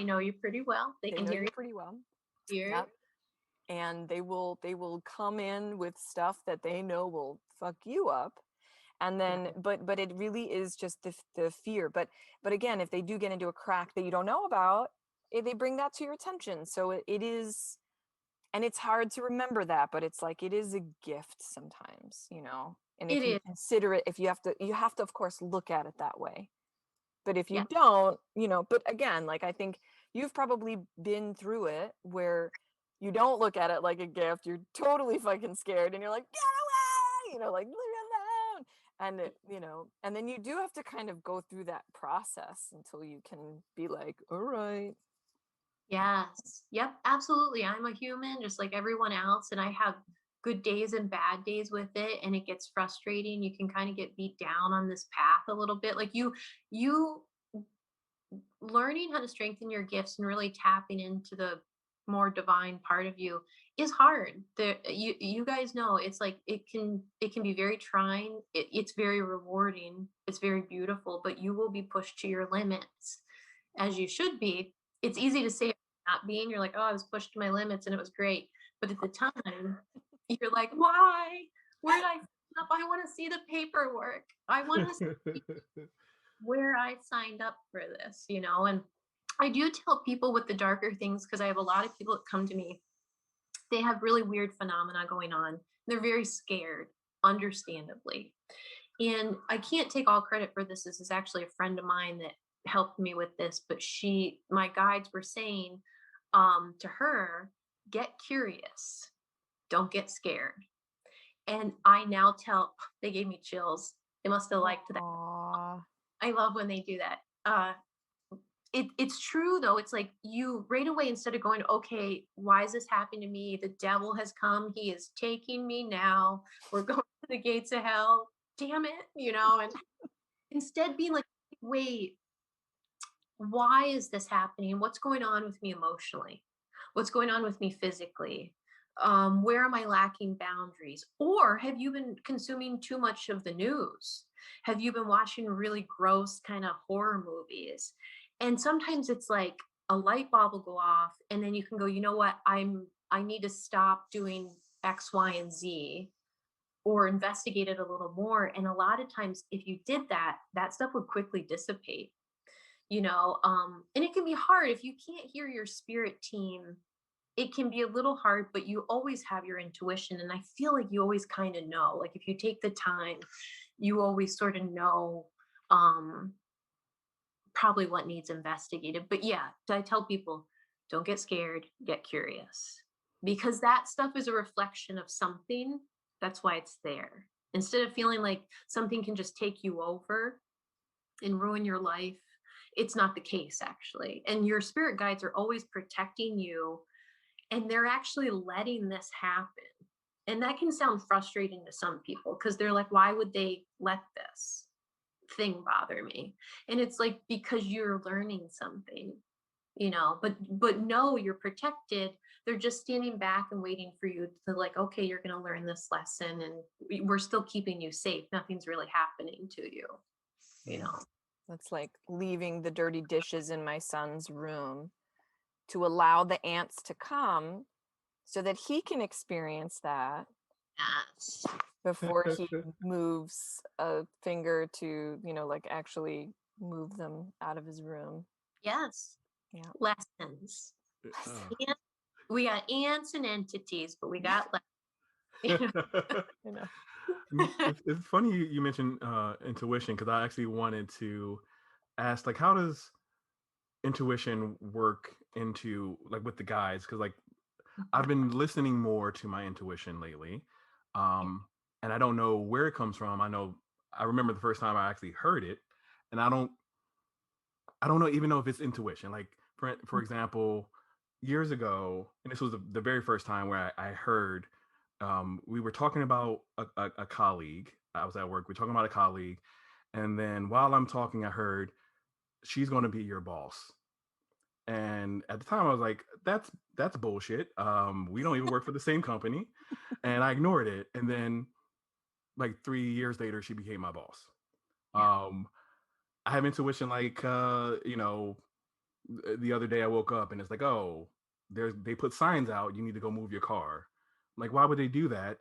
know you pretty well. They can hear you pretty well. Yep. And they will come in with stuff that they know will fuck you up. And then but it really is just the fear. But again, if they do get into a crack that you don't know about, they bring that to your attention. So it is, and it's hard to remember that, but it's like it is a gift sometimes, And if you consider it, if you have to of course look at it that way. But if you don't, but again, like I think you've probably been through it where you don't look at it like a gift, you're totally fucking scared and you're like, get away, like leave me alone. And and then you do have to kind of go through that process until you can be like, all right. Yes. Yep. Absolutely. I'm a human just like everyone else. And I have good days and bad days with it. And it gets frustrating. You can kind of get beat down on this path a little bit. Like you learning how to strengthen your gifts and really tapping into the more divine part of you is hard. You guys know it's like it can be very trying. It's very rewarding. It's very beautiful, but you will be pushed to your limits. as you should be. It's easy to say not being. You're like, oh, I was pushed to my limits and it was great. But at the time, you're like, why? Where did I sign up? I want to see the paperwork. I want to see where I signed up for this, you know? And I do tell people with the darker things, because I have a lot of people that come to me, they have really weird phenomena going on. They're very scared, understandably. And I can't take all credit for this. This is actually a friend of mine that helped me with this, but my guides were saying to her, get curious, don't get scared. And I now they gave me chills. They must have liked that. Aww. I love when they do that. It's true though. It's like you right away, instead of going, okay, why is this happening to me? The devil has come. He is taking me now. We're going to the gates of hell. Damn it, you know, and instead being like, wait, why is this happening? What's going on with me emotionally? What's going on with me physically? Where am I lacking boundaries? Or have you been consuming too much of the news? Have you been watching really gross kind of horror movies? And sometimes it's like a light bulb will go off, and then you can go, you know what? I need to stop doing X, Y, and Z, or investigate it a little more. And a lot of times, if you did that, that stuff would quickly dissipate, you know. And it can be hard if you can't hear your spirit team. It can be a little hard, but you always have your intuition. And I feel like you always kind of know, like if you take the time, you always sort of know probably what needs investigated. But yeah, I tell people, don't get scared, get curious, because that stuff is a reflection of something. That's why it's there. Instead of feeling like something can just take you over and ruin your life, it's not the case, actually. And your spirit guides are always protecting you, and they're actually letting this happen. And that can sound frustrating to some people, because they're like, why would they let this thing bother me? And it's like, because you're learning something, you know. But no, you're protected. They're just standing back and waiting for you to, like, okay, you're going to learn this lesson, and we're still keeping you safe. Nothing's really happening to you, you know. That's like leaving the dirty dishes in my son's room to allow the ants to come so that he can experience that. Yes. Before he moves a finger to, you know, like actually move them out of his room. Yes. Yeah. Lessons. We got ants and entities, but we got lessons. You know. It's funny you mentioned intuition, because I actually wanted to ask, like, how does intuition work into, like, with the guys? Because, like, I've been listening more to my intuition lately, and I don't know where it comes from. I remember the first time I actually heard it, and I don't even know if it's intuition. Like, for example, years ago, and this was the very first time where I heard, we were talking about a colleague. I was at work. We're talking about a colleague, and then while I'm talking, I heard, she's going to be your boss. And at the time, I was like, that's bullshit. We don't even work for the same company. And I ignored it. And then, like, 3 years later, she became my boss. I have intuition, like, you know, the other day I woke up and it's like, oh, they put signs out, you need to go move your car. I'm like, why would they do that?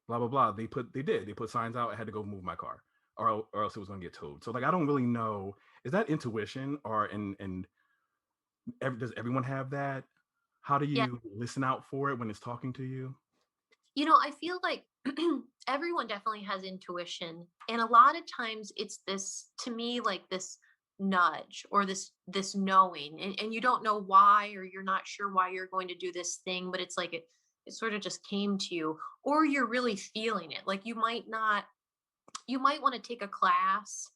Blah blah blah. They put signs out. I had to go move my car, or else it was going to get towed. So, like, I don't really know. Is that intuition, or does everyone have that? How do you listen out for it when it's talking to you? You know, I feel like everyone definitely has intuition. And a lot of times it's this, to me, like this nudge, or this knowing. And you don't know why, or you're not sure why you're going to do this thing, but it's like it sort of just came to you, or you're really feeling it. Like you might want to take a class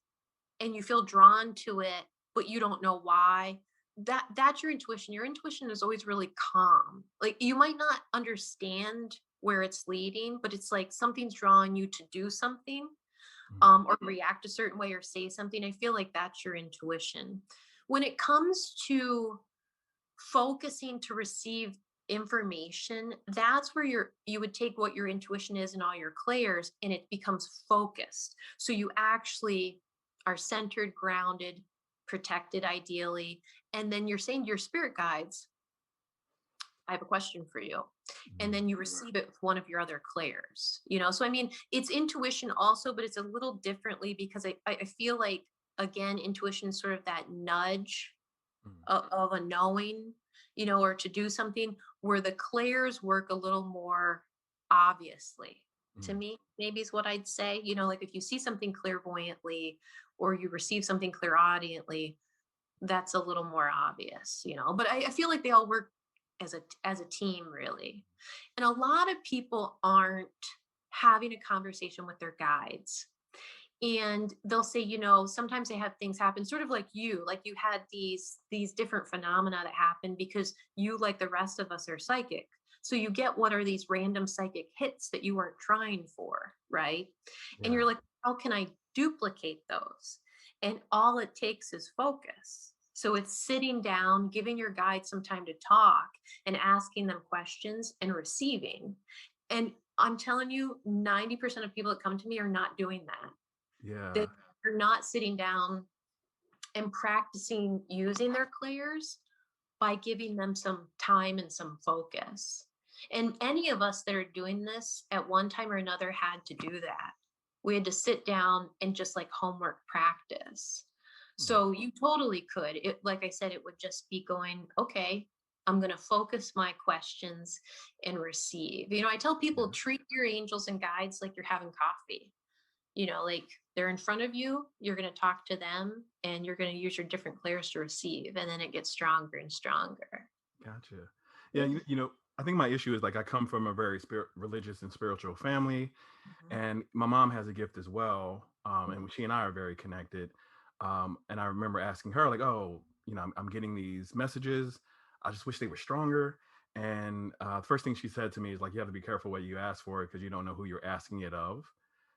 and you feel drawn to it, but you don't know why. That's your intuition. Your intuition is always really calm. Like you might not understand where it's leading, but it's like something's drawing you to do something, or react a certain way, or say something. I feel like that's your intuition. When it comes to focusing to receive information, that's where you would take what your intuition is and all your clairs, and it becomes focused. So you actually are centered, grounded, protected ideally. And then you're saying to your spirit guides, I have a question for you. And then you receive it with one of your other clairs, So, I mean, it's intuition also, but it's a little differently because I feel like, again, intuition is sort of that nudge of a knowing, or to do something, where the clairs work a little more obviously to me, maybe is what I'd say. Like if you see something clairvoyantly or you receive something clairaudiently, that's a little more obvious, but I feel like they all work as a team, really. And a lot of people aren't having a conversation with their guides, and they'll say, sometimes they have things happen sort of like you had these different phenomena that happen because you, like the rest of us, are psychic. So you get what are these random psychic hits that you weren't trying for, right? And you're like, how can I duplicate those? And all it takes is focus. So it's sitting down, giving your guide some time to talk and asking them questions and receiving. And I'm telling you, 90% of people that come to me are not doing that. Yeah. They're not sitting down and practicing using their clairs by giving them some time and some focus. And any of us that are doing this at one time or another had to do that. We had to sit down and just like homework practice. So you totally could. Like I said, it would just be going, okay, I'm going to focus my questions and receive. I tell people, treat your angels and guides like you're having coffee. Like they're in front of you, you're going to talk to them and you're going to use your different clairs to receive. And then it gets stronger and stronger. Gotcha. Yeah. I think my issue is like I come from a very religious and spiritual family, and my mom has a gift as well. And she and I are very connected. And I remember asking her like, oh, I'm getting these messages. I just wish they were stronger. And the first thing she said to me is like, you have to be careful what you ask for because you don't know who you're asking it of.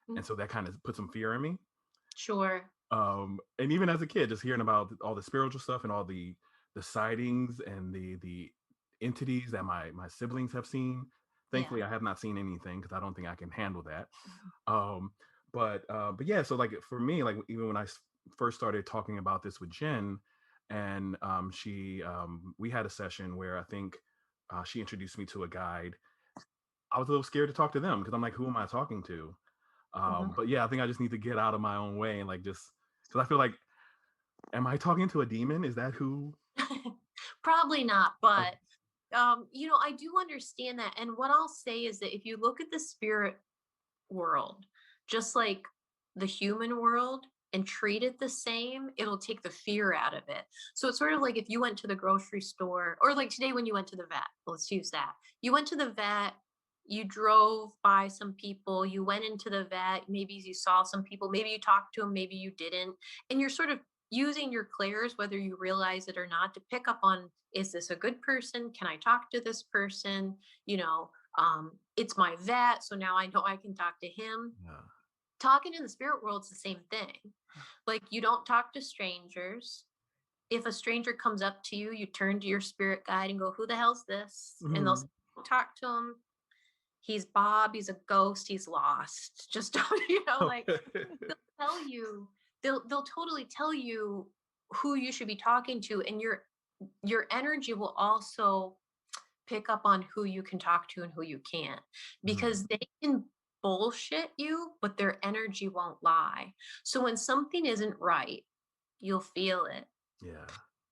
And so that kind of put some fear in me. Sure. And even as a kid, just hearing about all the spiritual stuff and all the sightings and the entities that my siblings have seen. Thankfully, I have not seen anything because I don't think I can handle that. But yeah, so like for me, like even when I first started talking about this with Jen, and we had a session where I think she introduced me to a guide. I was a little scared to talk to them because I'm like, who am I talking to? But yeah, I think I just need to get out of my own way and like just because I feel like, am I talking to a demon? Is that who? Probably not, but I do understand that. And what I'll say is that if you look at the spirit world, just like the human world, and treat it the same, it'll take the fear out of it. So it's sort of like if you went to the grocery store, or like today when you went to the vet, let's use that. You went to the vet, you drove by some people, you went into the vet, maybe you saw some people, maybe you talked to them, maybe you didn't. And you're sort of using your clairs, whether you realize it or not, to pick up on, is this a good person? Can I talk to this person? It's my vet, so now I know I can talk to him. Yeah. Talking in the spirit world is the same thing. Like you don't talk to strangers. If a stranger comes up to you, you turn to your spirit guide and go, who the hell's this? And they'll talk to him. He's Bob. He's a ghost. He's lost. Just don't, like they'll tell you, they'll totally tell you who you should be talking to. And your energy will also pick up on who you can talk to and who you can't, because they can bullshit you, but their energy won't lie. So when something isn't right, you'll feel it. Yeah.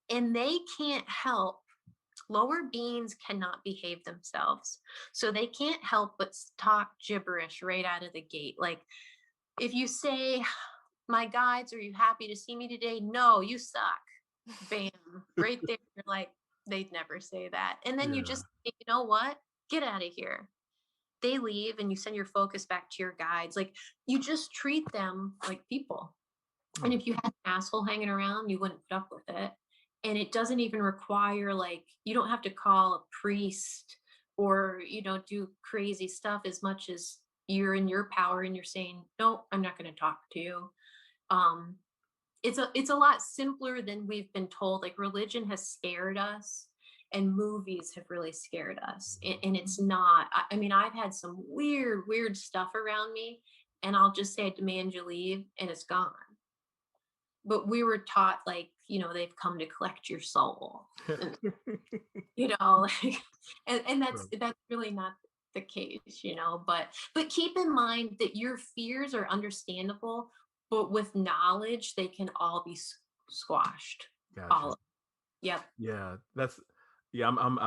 And they can't help. Lower beings cannot behave themselves. So they can't help but talk gibberish right out of the gate. Like if you say, my guides, are you happy to see me today? No, you suck. Bam. Right there. You're like, they'd never say that. And then you just, you know what? Get out of here. They leave and you send your focus back to your guides. Like you just treat them like people. And if you had an asshole hanging around, you wouldn't put up with it. And it doesn't even require, like, you don't have to call a priest or, do crazy stuff as much as you're in your power and you're saying, no, I'm not going to talk to you. It's a lot simpler than we've been told. Like religion has scared us and movies have really scared us. And it's not, I mean, I've had some weird stuff around me and I'll just say, I demand you leave, and it's gone. but we were taught like, they've come to collect your soul. And, like, and that's really not the case, but keep in mind that your fears are understandable, but with knowledge, they can all be squashed. Gotcha. All of Yep. Yeah, I'm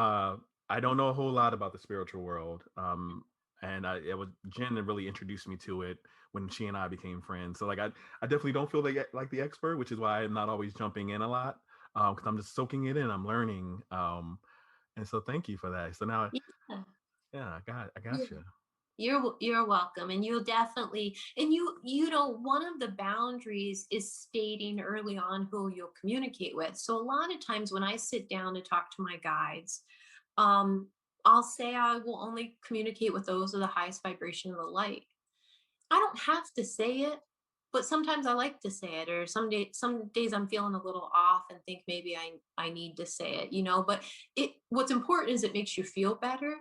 I don't know a whole lot about the spiritual world. And it was Jen that really introduced me to it when she and I became friends. So like I definitely don't feel like the expert, which is why I'm not always jumping in a lot. Because I'm just soaking it in, I'm learning. And so thank you for that. So now I got you. You're welcome. And you'll definitely, and one of the boundaries is stating early on who you'll communicate with. So a lot of times when I sit down to talk to my guides, I'll say I will only communicate with those of the highest vibration of the light. I don't have to say it, but sometimes I like to say it, or some days I'm feeling a little off and think maybe I need to say it, but what's important is it makes you feel better.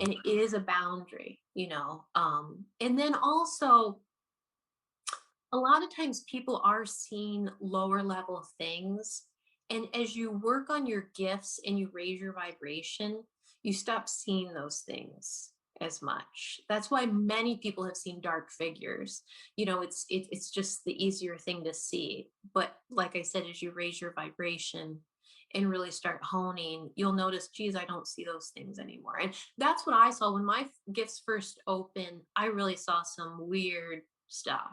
And it is a boundary, and then also a lot of times people are seeing lower level things. And as you work on your gifts and you raise your vibration, you stop seeing those things as much. That's why many people have seen dark figures. It's just the easier thing to see. But like I said, as you raise your vibration and really start honing, you'll notice, geez, I don't see those things anymore. And that's what I saw when my gifts first opened. I really saw some weird stuff.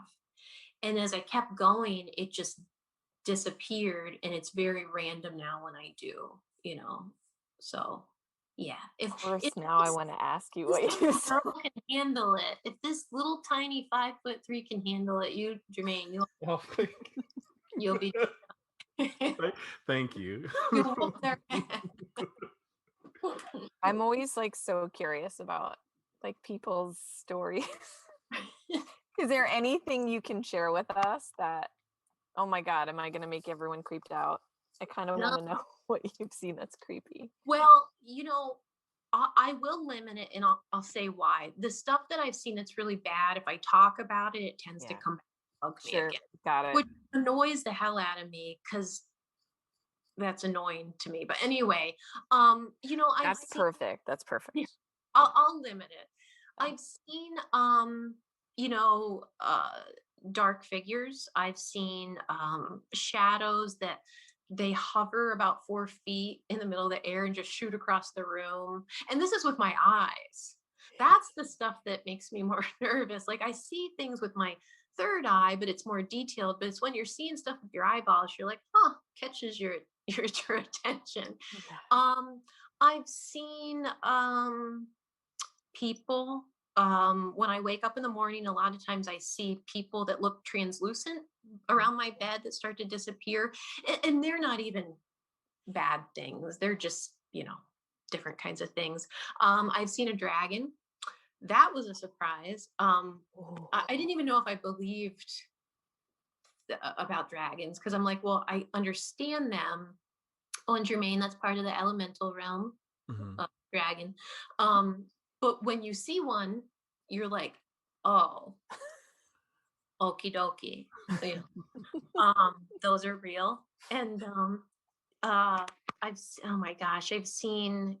And as I kept going, it just disappeared. And it's very random now when I do, so yeah. I want to ask you what you saw. Can handle it. If this little tiny 5'3" can handle it, Jermaine, you'll be. Thank you. I'm always like so curious about like people's stories. Is there anything you can share with us that, oh my God, am I going to make everyone creeped out? I kind of want to know what you've seen that's creepy. Well, I will limit it, and I'll say why. The stuff that I've seen that's really bad, if I talk about it, it tends to come back and bug me again. Got it. Which annoys the hell out of me, because that's annoying to me. But anyway, that's perfect. That's perfect. Yeah, I'll limit it. I've seen dark figures. I've seen shadows that they hover about 4 feet in the middle of the air and just shoot across the room. And this is with my eyes. That's the stuff that makes me more nervous. Like I see things with my third eye, but it's more detailed. But it's when you're seeing stuff with your eyeballs, you're like, catches your attention. I've seen people. When I wake up in the morning, a lot of times I see people that look translucent around my bed that start to disappear. And they're not even bad things. They're just, different kinds of things. I've seen a dragon. That was a surprise. I didn't even know if I believed about dragons, because I'm like, well, I understand them. Oh, and Jermaine, that's part of the elemental realm, dragon. But when you see one, you're like, oh, okie dokie. Those are real. And oh my gosh, I've seen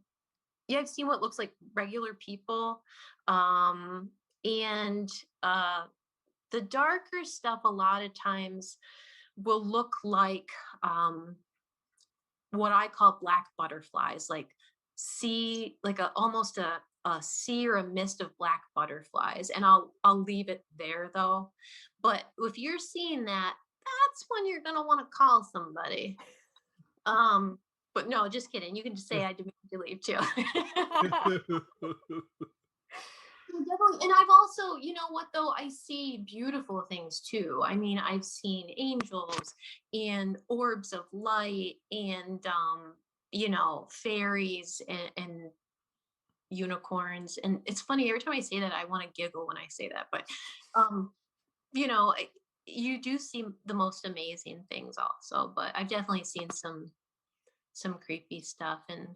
what looks like regular people. And the darker stuff a lot of times will look like what I call black butterflies, like almost a sea or a mist of black butterflies. And I'll leave it there though. But if you're seeing that, that's when you're gonna want to call somebody. But no, just kidding. You can just say I didn't leave too. Definitely. And I've also, I see beautiful things too. I mean, I've seen angels and orbs of light and fairies and unicorns. And it's funny, every time I say that, I want to giggle when I say that. But you do see the most amazing things also. But I've definitely seen some creepy stuff. And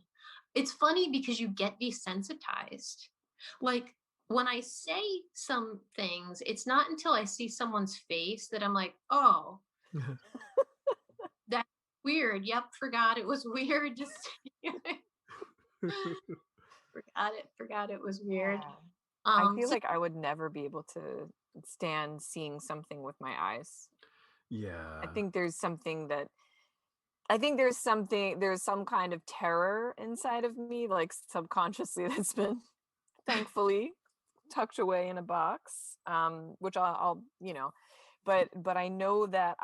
it's funny because you get desensitized. Like when I say some things, it's not until I see someone's face that I'm like, oh, That's weird. Yep, forgot it was weird. Just forgot it was weird. Yeah. I feel So like I would never be able to stand seeing something with my eyes. Yeah. I think there's some kind of terror inside of me, like subconsciously, that's been thankfully tucked away in a box, which I'll but I know that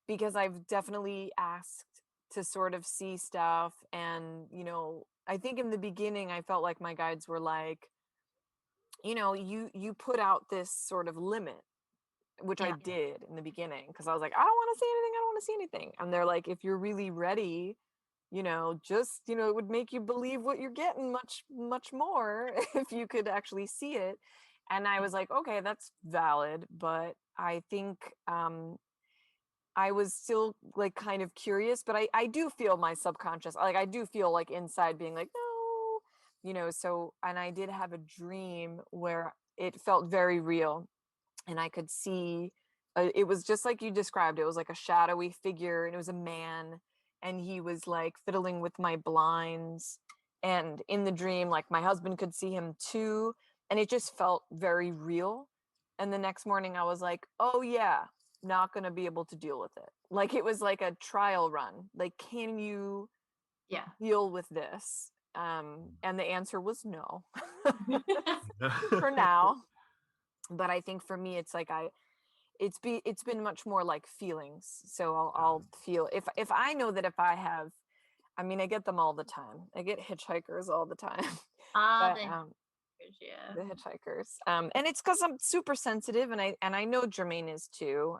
because I've definitely asked to sort of see stuff, and I think in the beginning I felt like my guides were like, you put out this sort of limit, which I yeah, did in the beginning, because I was like, I don't want to see anything, I don't want to see anything. And they're like, if you're really ready, just it would make you believe what you're getting much, much more if you could actually see it. And I was like, okay, that's valid. But I think I was still like kind of curious, but I do feel my subconscious, like I do feel like inside being like, no, so, and I did have a dream where it felt very real, and I could see, it was just like you described. It was like a shadowy figure, and it was a man, and he was like fiddling with my blinds. And in the dream, like my husband could see him too, and it just felt very real. And the next morning I was like, oh yeah, not going to be able to deal with it. Like it was like a trial run. Like, can you yeah. deal with this? And the answer was no. For now. But I think for me, it's like it's been much more like feelings. So I'll feel, if I know that, if I have, I mean, I get them all the time. I get hitchhikers all the time. But yeah. the hitchhikers, and it's because I'm super sensitive, and I know Jermaine is too.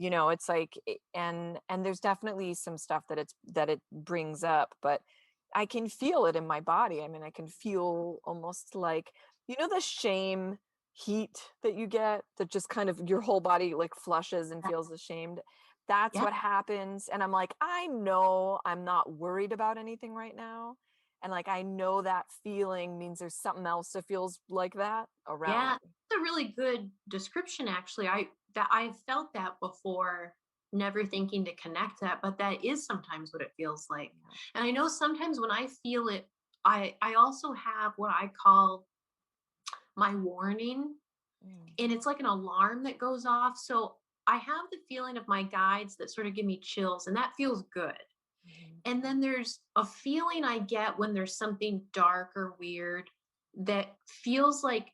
It's like, and there's definitely some stuff that it brings up, but I can feel it in my body. I mean, I can feel almost like, the shame heat that you get, that just kind of your whole body like flushes and feels ashamed. That's Yeah. what happens. And I'm like, I know I'm not worried about anything right now. And like, I know that feeling means there's something else that feels like that around Yeah, me. it's a really good description actually. I've felt that before, never thinking to connect that, but that is sometimes what it feels like. And I know sometimes when I feel it, I also have what I call my warning, Mm. and it's like an alarm that goes off. So I have the feeling of my guides that sort of give me chills, and that feels good. And then there's a feeling I get when there's something dark or weird that feels like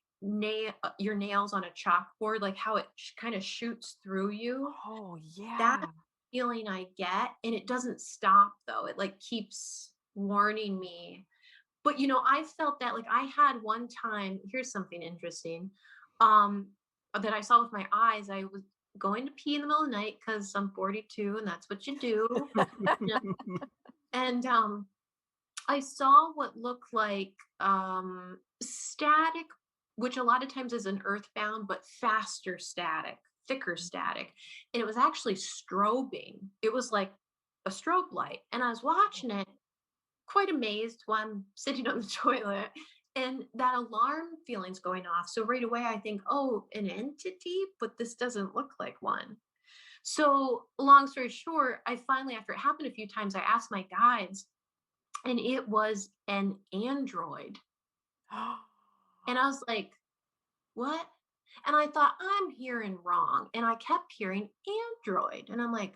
your nails on a chalkboard, like how it kind of shoots through you. Oh yeah. That feeling I get, and it doesn't stop though. It like keeps warning me. But I felt that, like, I had one time, here's something interesting, um, that I saw with my eyes. I was going to pee in the middle of the night because I'm 42 and that's what you do. And I saw what looked like static, which a lot of times is an earthbound, but faster static, thicker static. And it was actually strobing. It was like a strobe light. And I was watching it, quite amazed while I'm sitting on the toilet. And that alarm feeling's going off. So right away I think, oh, an entity, but this doesn't look like one. So long story short, I finally, after it happened a few times, I asked my guides, and it was an android. And I was like, what? And I thought, I'm hearing wrong. And I kept hearing android. And I'm like,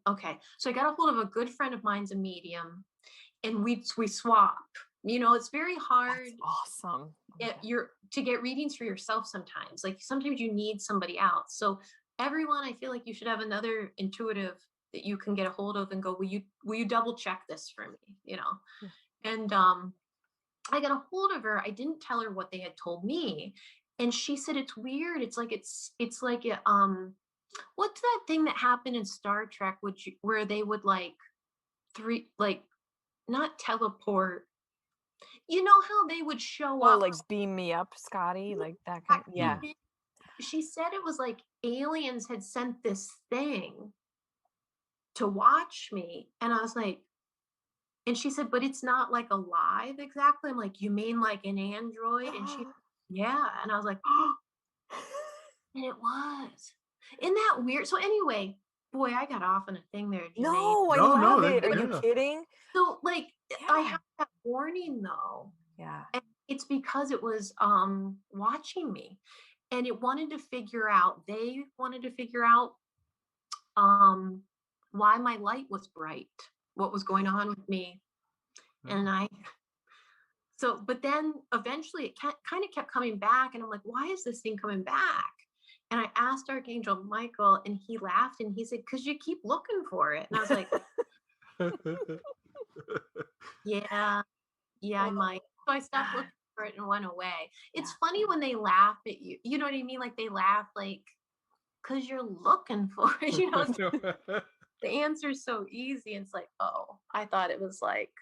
okay. So I got a hold of a good friend of mine's, a medium, and we swap. It's very hard. That's awesome. To get readings for yourself sometimes. Like sometimes you need somebody else. So everyone, I feel like you should have another intuitive that you can get a hold of and go, will you double check this for me? Yeah. And I got a hold of her. I didn't tell her what they had told me. And she said, it's weird. It's like what's that thing that happened in Star Trek, where they would like not teleport. You know how they would show up? Like beam me up, Scotty, like that kind. Yeah. She said it was like aliens had sent this thing to watch me. And I was like, and she said, but it's not like alive exactly. I'm like, you mean like an android? And she, yeah. And I was like, oh, and it was. Isn't that weird? So anyway, boy, I got off on a thing there, Janae. No, I No, love that, it. Are you yeah. kidding? So like I Yeah. have that warning though. Yeah. And it's because it was watching me, and they wanted to figure out why my light was bright, what was going on with me. And but then eventually it kind of kept coming back, and I'm like, why is this thing coming back? And I asked Archangel Michael, and he laughed and he said, because you keep looking for it. And I was like, yeah, I might. So I stopped looking for it and went away. It's funny when they laugh at you. You know what I mean? Like they laugh like, because you're looking for it. You know, the answer is so easy. And it's like, oh, I thought it was like,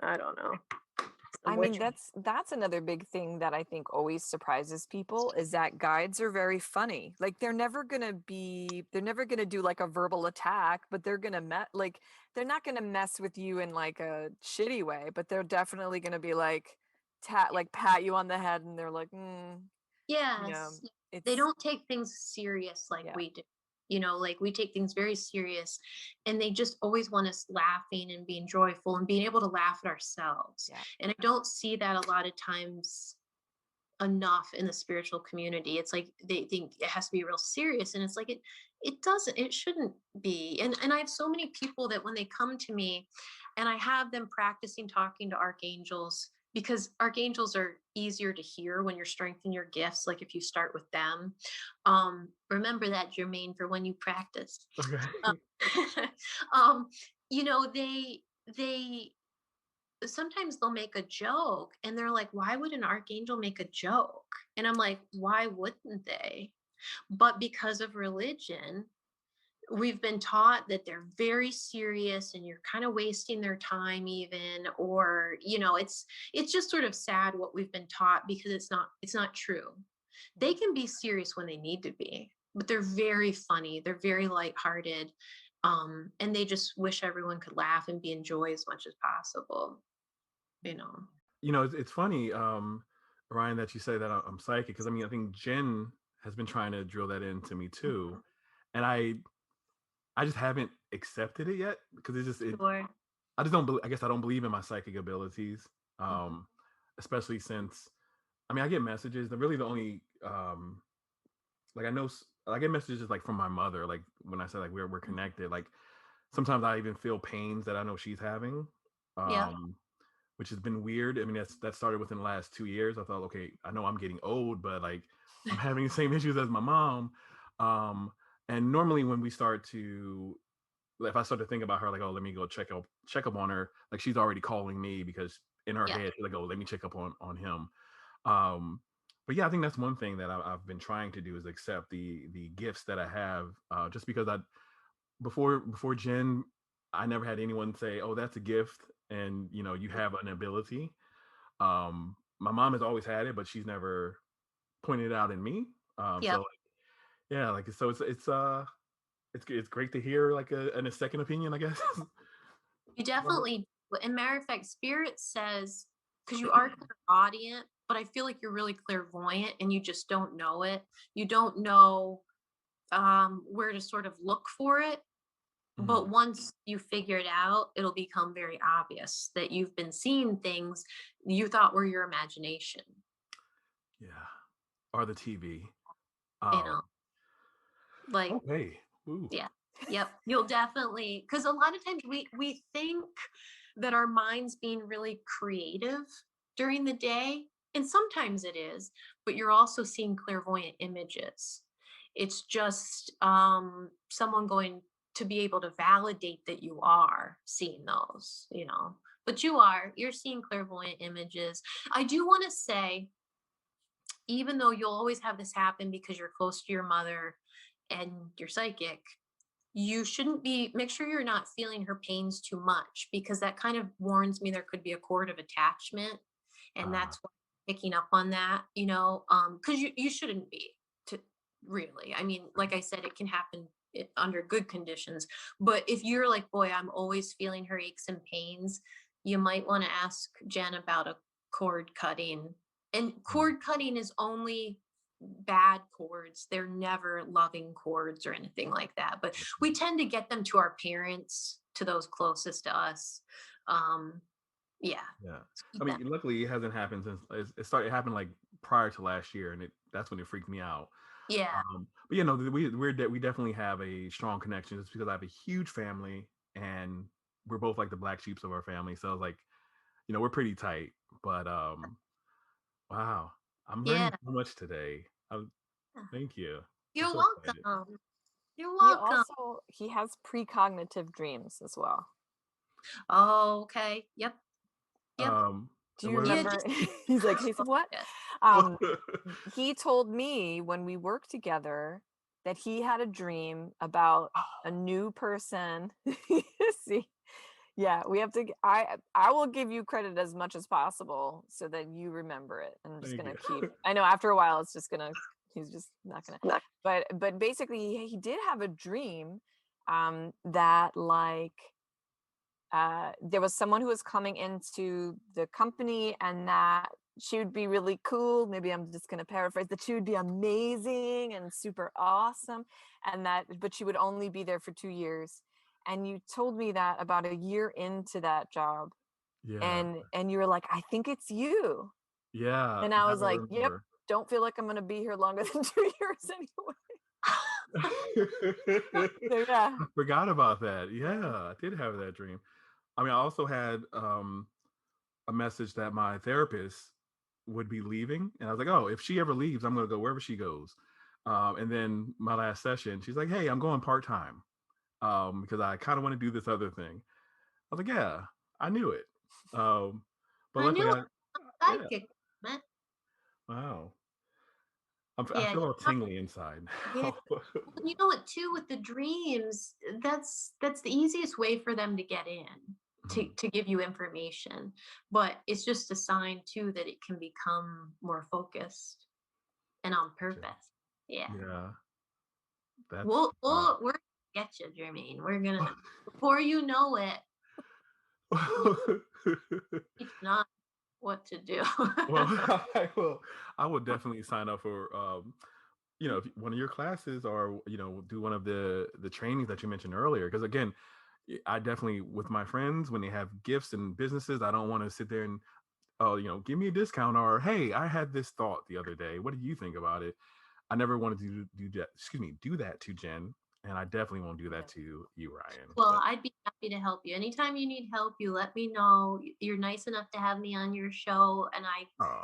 I don't know. I mean, that's another big thing that I think always surprises people is that guides are very funny. Like they're never gonna do like a verbal attack, but they're not gonna mess with you in like a shitty way, but they're definitely gonna be like pat you on the head, and they're like, yes, they don't take things serious like we do. You know, like we take things very serious, and they just always want us laughing and being joyful and being able to laugh at ourselves. Yeah. And I don't see that a lot of times enough in the spiritual community. It's like they think it has to be real serious, and it's like it shouldn't be. And I have so many people that when they come to me and I have them practicing talking to archangels, because archangels are easier to hear when you're strengthening your gifts, like if you start with them. Remember that, Jermaine, for when you practice. Okay. You know, they sometimes they'll make a joke, and they're like, why would an archangel make a joke? And I'm like, why wouldn't they? But because of religion, we've been taught that they're very serious and you're kind of wasting their time even, or you know, it's just sort of sad what we've been taught, because it's not true. They can be serious when they need to be, but they're very funny, they're very lighthearted, and they just wish everyone could laugh and be in joy as much as possible, you know. It's funny, Ryan, that you say that I'm psychic, because I mean, I think Jen has been trying to drill that into me too, and I just haven't accepted it yet, because Sure. I just don't believe, I guess I don't believe in my psychic abilities, especially since, I mean, I get messages. Really the only like I get messages like from my mother, like when I say like we're connected. Like sometimes I even feel pains that I know she's having, Yeah. which has been weird. I mean, that started within the last 2 years. I thought, okay, I know I'm getting old, but like I'm having the same issues as my mom. And normally when we start to, if I start to think about her, like, oh, let me go check up on her, like she's already calling me, because in her head she's like, oh, let me check up on him. But yeah, I think that's one thing that I've been trying to do, is accept the gifts that I have, just because before Jen, I never had anyone say, oh, that's a gift, and you have an ability. My mom has always had it, but she's never pointed it out in me. So yeah, like, so it's great to hear like a second opinion, I guess. You definitely, and matter of fact, Spirit says, because you are clairaudient, but I feel like you're really clairvoyant and you just don't know it. You don't know where to sort of look for it. But once you figure it out, it'll become very obvious that you've been seeing things you thought were your imagination. Yeah. Or the TV. You know, like, okay. Ooh. Yeah. Yep. You'll definitely, because a lot of times we think that our mind's being really creative during the day, and sometimes it is, but you're also seeing clairvoyant images. It's just someone going to be able to validate that you are seeing those, you know. But you're seeing clairvoyant images. I do want to say, even though you'll always have this happen because you're close to your mother and you're psychic, you shouldn't make sure you're not feeling her pains too much, because that kind of warns me there could be a cord of attachment, and that's why I'm picking up on that, you know, because you shouldn't be, to really, I mean, like I said, it can happen under good conditions, but if you're like, boy, I'm always feeling her aches and pains, you might want to ask Jen about a cord cutting. And cord cutting is only bad chords. They're never loving chords or anything like that. But we tend to get them to our parents, to those closest to us. Yeah. I mean, luckily it hasn't happened since it started. It happened like prior to last year, and that's when it freaked me out. Yeah. But you know, we definitely have a strong connection. It's because I have a huge family, and we're both like the black sheeps of our family. So it's like, you know, we're pretty tight. But wow, I'm learning so much today. Thank you. You're so welcome. excited. You're welcome. He has precognitive dreams as well. Oh, okay. Yep. Do you remember? He's like, he said, what? He told me when we worked together that he had a dream about a new person. See, yeah, we have to. I will give you credit as much as possible so that you remember it. And I'm just gonna keep. I know after a while, it's just gonna. He's just not gonna. But basically, he did have a dream that like. There was someone who was coming into the company and that she would be really cool. Maybe I'm just going to paraphrase that she would be amazing and super awesome. And but she would only be there for 2 years. And you told me that about a year into that job. Yeah. And you were like, I think it's you. Yeah. And I was like, yep, don't feel like I'm going to be here longer than 2 years anyway. Yeah. I forgot about that. Yeah, I did have that dream. I mean, I also had a message that my therapist would be leaving. And I was like, oh, if she ever leaves, I'm going to go wherever she goes. And then my last session, she's like, hey, I'm going part-time because I kind of want to do this other thing. I was like, yeah, I knew it. But I knew it. Psychic. Yeah. Wow. I feel all tingly inside. Yeah. You know what, too, with the dreams, that's the easiest way for them to get in, to give you information. But it's just a sign, too, that it can become more focused and on purpose. Yeah. That's, we're gonna get you, Jermaine. We're gonna, before you know it, it's not what to do. Well, I would definitely sign up for you know, one of your classes, or you know, do one of the trainings that you mentioned earlier. Because again, I definitely, with my friends, when they have gifts and businesses, I don't want to sit there and, oh, you know, give me a discount, or hey, I had this thought the other day, what do you think about it? I never wanted to do that to Jen, and I definitely won't do that to you, Ryan. Well, I'd be happy to help you. Anytime you need help, you let me know. You're nice enough to have me on your show, and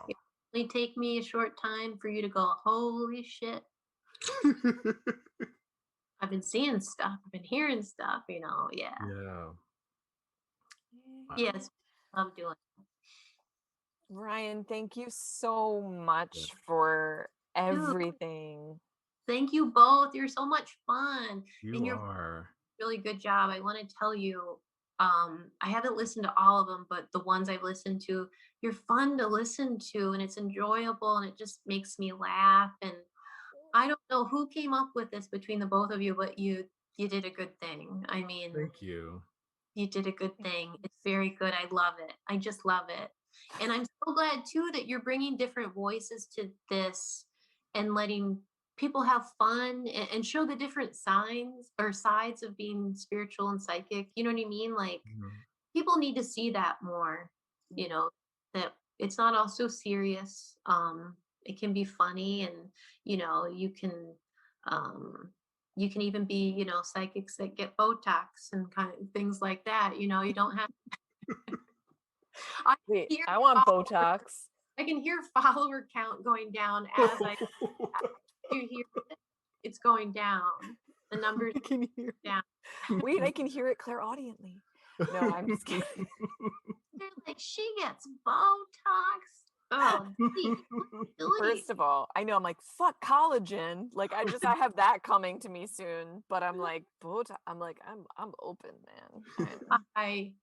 it only take me a short time for you to go, holy shit. I've been seeing stuff. I've been hearing stuff, you know. Yeah. Yes, I'm doing it. Ryan, thank you so much for everything. Thank you both. You're so much fun. You're a really good job. I want to tell you, I haven't listened to all of them, but the ones I've listened to, you're fun to listen to, and it's enjoyable, and it just makes me laugh. And I don't know who came up with this between the both of you, but you did a good thing. I mean, thank you. You did a good thing. It's very good. I love it. I just love it. And I'm so glad too that you're bringing different voices to this and letting people have fun and show the different signs or sides of being spiritual and psychic. You know what I mean? Like people need to see that more, you know, that it's not all so serious. It can be funny, and, you know, you can even be, you know, psychics that get Botox and kind of things like that. You know, you don't have I want Botox. I can hear follower count going down as you hear it's going down. The numbers I can hear down. Wait, I can hear it clairaudiently. No, I'm just kidding. They're like, she gets Botox. Oh, first of all, I know I'm like, fuck collagen. Like I have that coming to me soon. But I'm like, Botox. I'm like, I'm open, man. I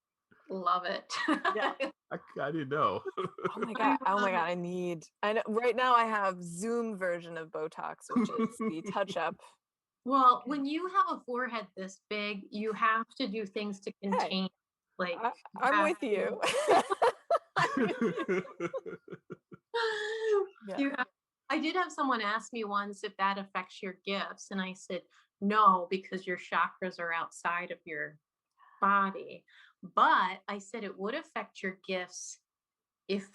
love it. Yeah. I didn't know. Oh my god. I know right now I have Zoom version of Botox, which is the touch up. Well, when you have a forehead this big, you have to do things to contain. Like I'm with you. I did have someone asked me once if that affects your gifts, and I said, no, because your chakras are outside of your body. But I said it would affect your gifts if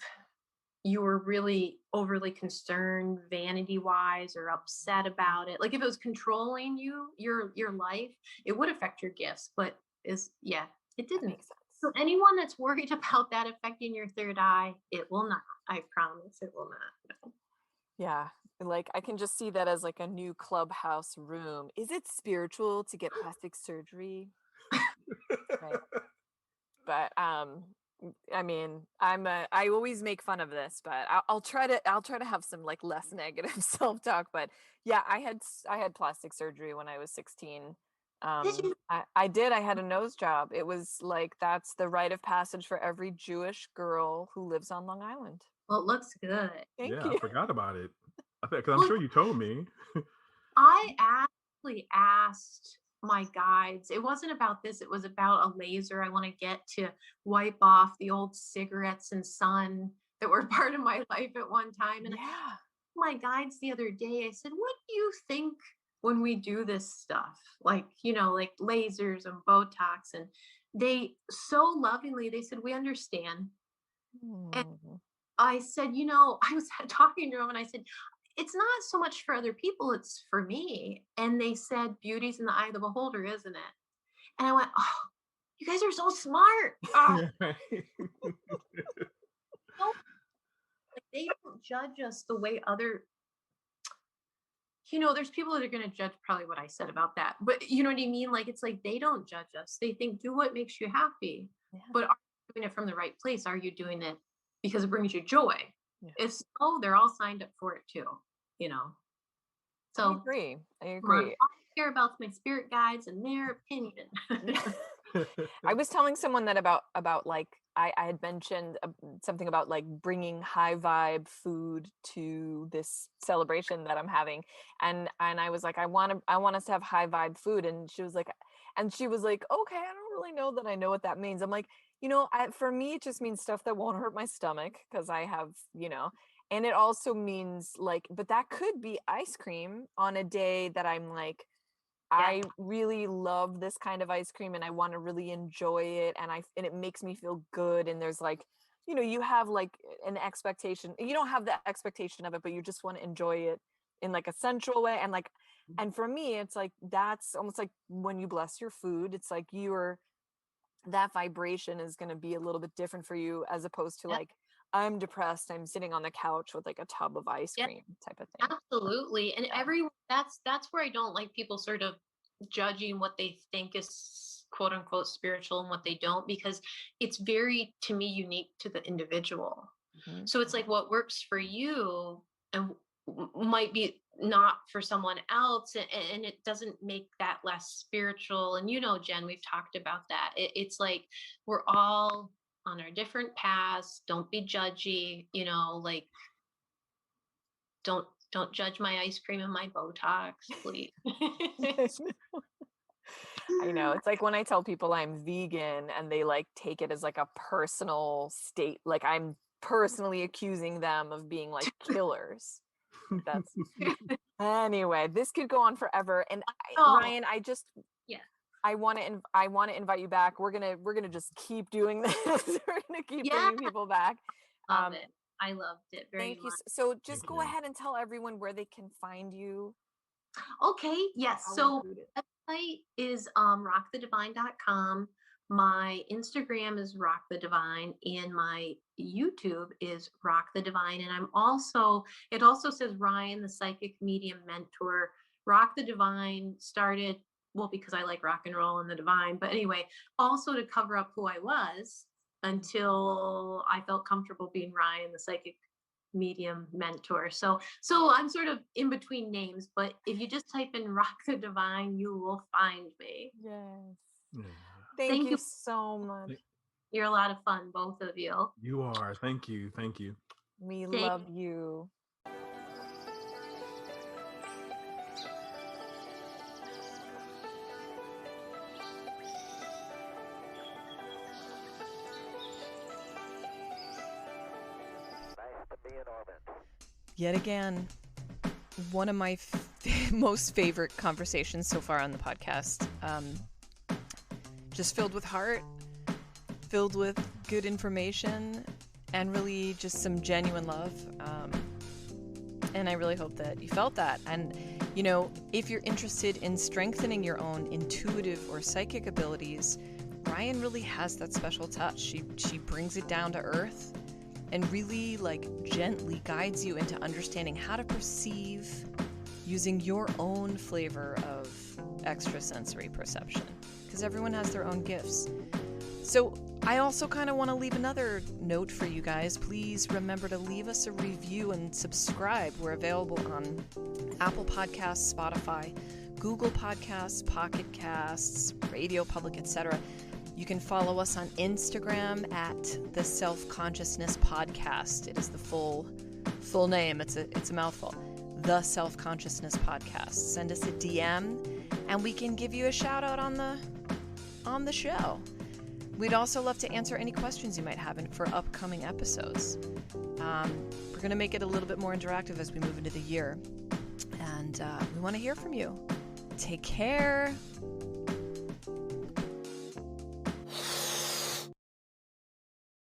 you were really overly concerned, vanity wise, or upset about it. Like if it was controlling you, your life, it would affect your gifts. But it didn't. So anyone that's worried about that affecting your third eye, it will not. I promise it will not. No. Yeah. Like I can just see that as like a new clubhouse room. Is it spiritual to get plastic surgery? Right. But I mean, I always make fun of this, but I'll try to have some like less negative self-talk. But yeah, I had plastic surgery when I was 16. Did you? I did. I had a nose job. It was like, that's the rite of passage for every Jewish girl who lives on Long Island. Well, it looks good. Thank Yeah, you. I forgot about it. Because I'm sure you told me. I actually asked my guides. It wasn't about this. It was about a laser I want to get to wipe off the old cigarettes and sun that were part of my life at one time. And Yeah. my guides the other day, I said, what do you think when we do this stuff? Like, like lasers and Botox. And they so lovingly, they said, we understand. And I said, I was talking to them and I said, it's not so much for other people, it's for me. And they said, beauty's in the eye of the beholder, isn't it? And I went, oh, you guys are so smart. Oh. Like they don't judge us the way there's people that are going to judge probably what I said about that. But you know what I mean? Like, it's like, they don't judge us. They think, do what makes you happy. Yeah. But are you doing it from the right place? Are you doing it because it brings you joy? Yeah. If so, they're all signed up for it too, So I agree. All I care about my spirit guides and their opinion. I was telling someone that about like, I had mentioned something about like bringing high vibe food to this celebration that I'm having, and I was like, I want us to have high vibe food, and she was like, okay, I don't really know that I know what that means. I'm like, for me it just means stuff that won't hurt my stomach, because I have, and it also means like, but that could be ice cream on a day that I'm like, I really love this kind of ice cream and I want to really enjoy it, and it makes me feel good. And there's like, you have like an expectation. You don't have the expectation of it, but you just want to enjoy it in like a sensual way. And like, and for me, it's like, that's almost like when you bless your food, it's like that vibration is going to be a little bit different for you, as opposed to like, I'm depressed, I'm sitting on the couch with like a tub of ice cream type of thing. Absolutely. And everyone, that's where I don't like people sort of judging what they think is quote unquote spiritual and what they don't, because it's very, to me, unique to the individual. Mm-hmm. So it's like what works for you and might be not for someone else, and it doesn't make that less spiritual. And Jen, we've talked about that. It's like we're all on our different paths. Don't be judgy, like don't judge my ice cream and my Botox, please. I know. It's like when I tell people I'm vegan and they like take it as like a personal state, like I'm personally accusing them of being like killers. That's anyway, this could go on forever. And Ryan, I want to invite you back. We're gonna just keep doing this. We're gonna keep bringing people back. Love it. I loved it very much. Thank you. So just go ahead and tell everyone where they can find you. Okay. Yes. So the website is rockthedivine.com. My Instagram is Rock the Divine, and my YouTube is Rock the Divine. And it also says Ryan, the Psychic Medium Mentor. Rock the Divine started, well, because I like rock and roll and the divine, but anyway, also to cover up who I was until I felt comfortable being Ryan, the Psychic Medium Mentor. So I'm sort of in between names, but if you just type in Rock the Divine, you will find me. Yes. Yeah. Thank you so much. You're a lot of fun, both of you. You are. Thank you. Thank you. We love you. Yet again, one of my most favorite conversations so far on the podcast. Just filled with heart, filled with good information, and really just some genuine love. And I really hope that you felt that. And, you know, if you're interested in strengthening your own intuitive or psychic abilities, Ryan really has that special touch. She brings it down to earth and really like gently guides you into understanding how to perceive using your own flavor of extrasensory perception, because everyone has their own gifts. So I also kind of want to leave another note for you guys. Please remember to leave us a review and subscribe. We're available on Apple Podcasts, Spotify, Google Podcasts, Pocket Casts, Radio Public, etc. You can follow us on Instagram at the Self-Consciousness Podcast. It is the full name. It's a mouthful. The Self-Consciousness Podcast. Send us a DM, and we can give you a shout out on the show. We'd also love to answer any questions you might have for upcoming episodes. We're going to make it a little bit more interactive as we move into the year, and we want to hear from you. Take care.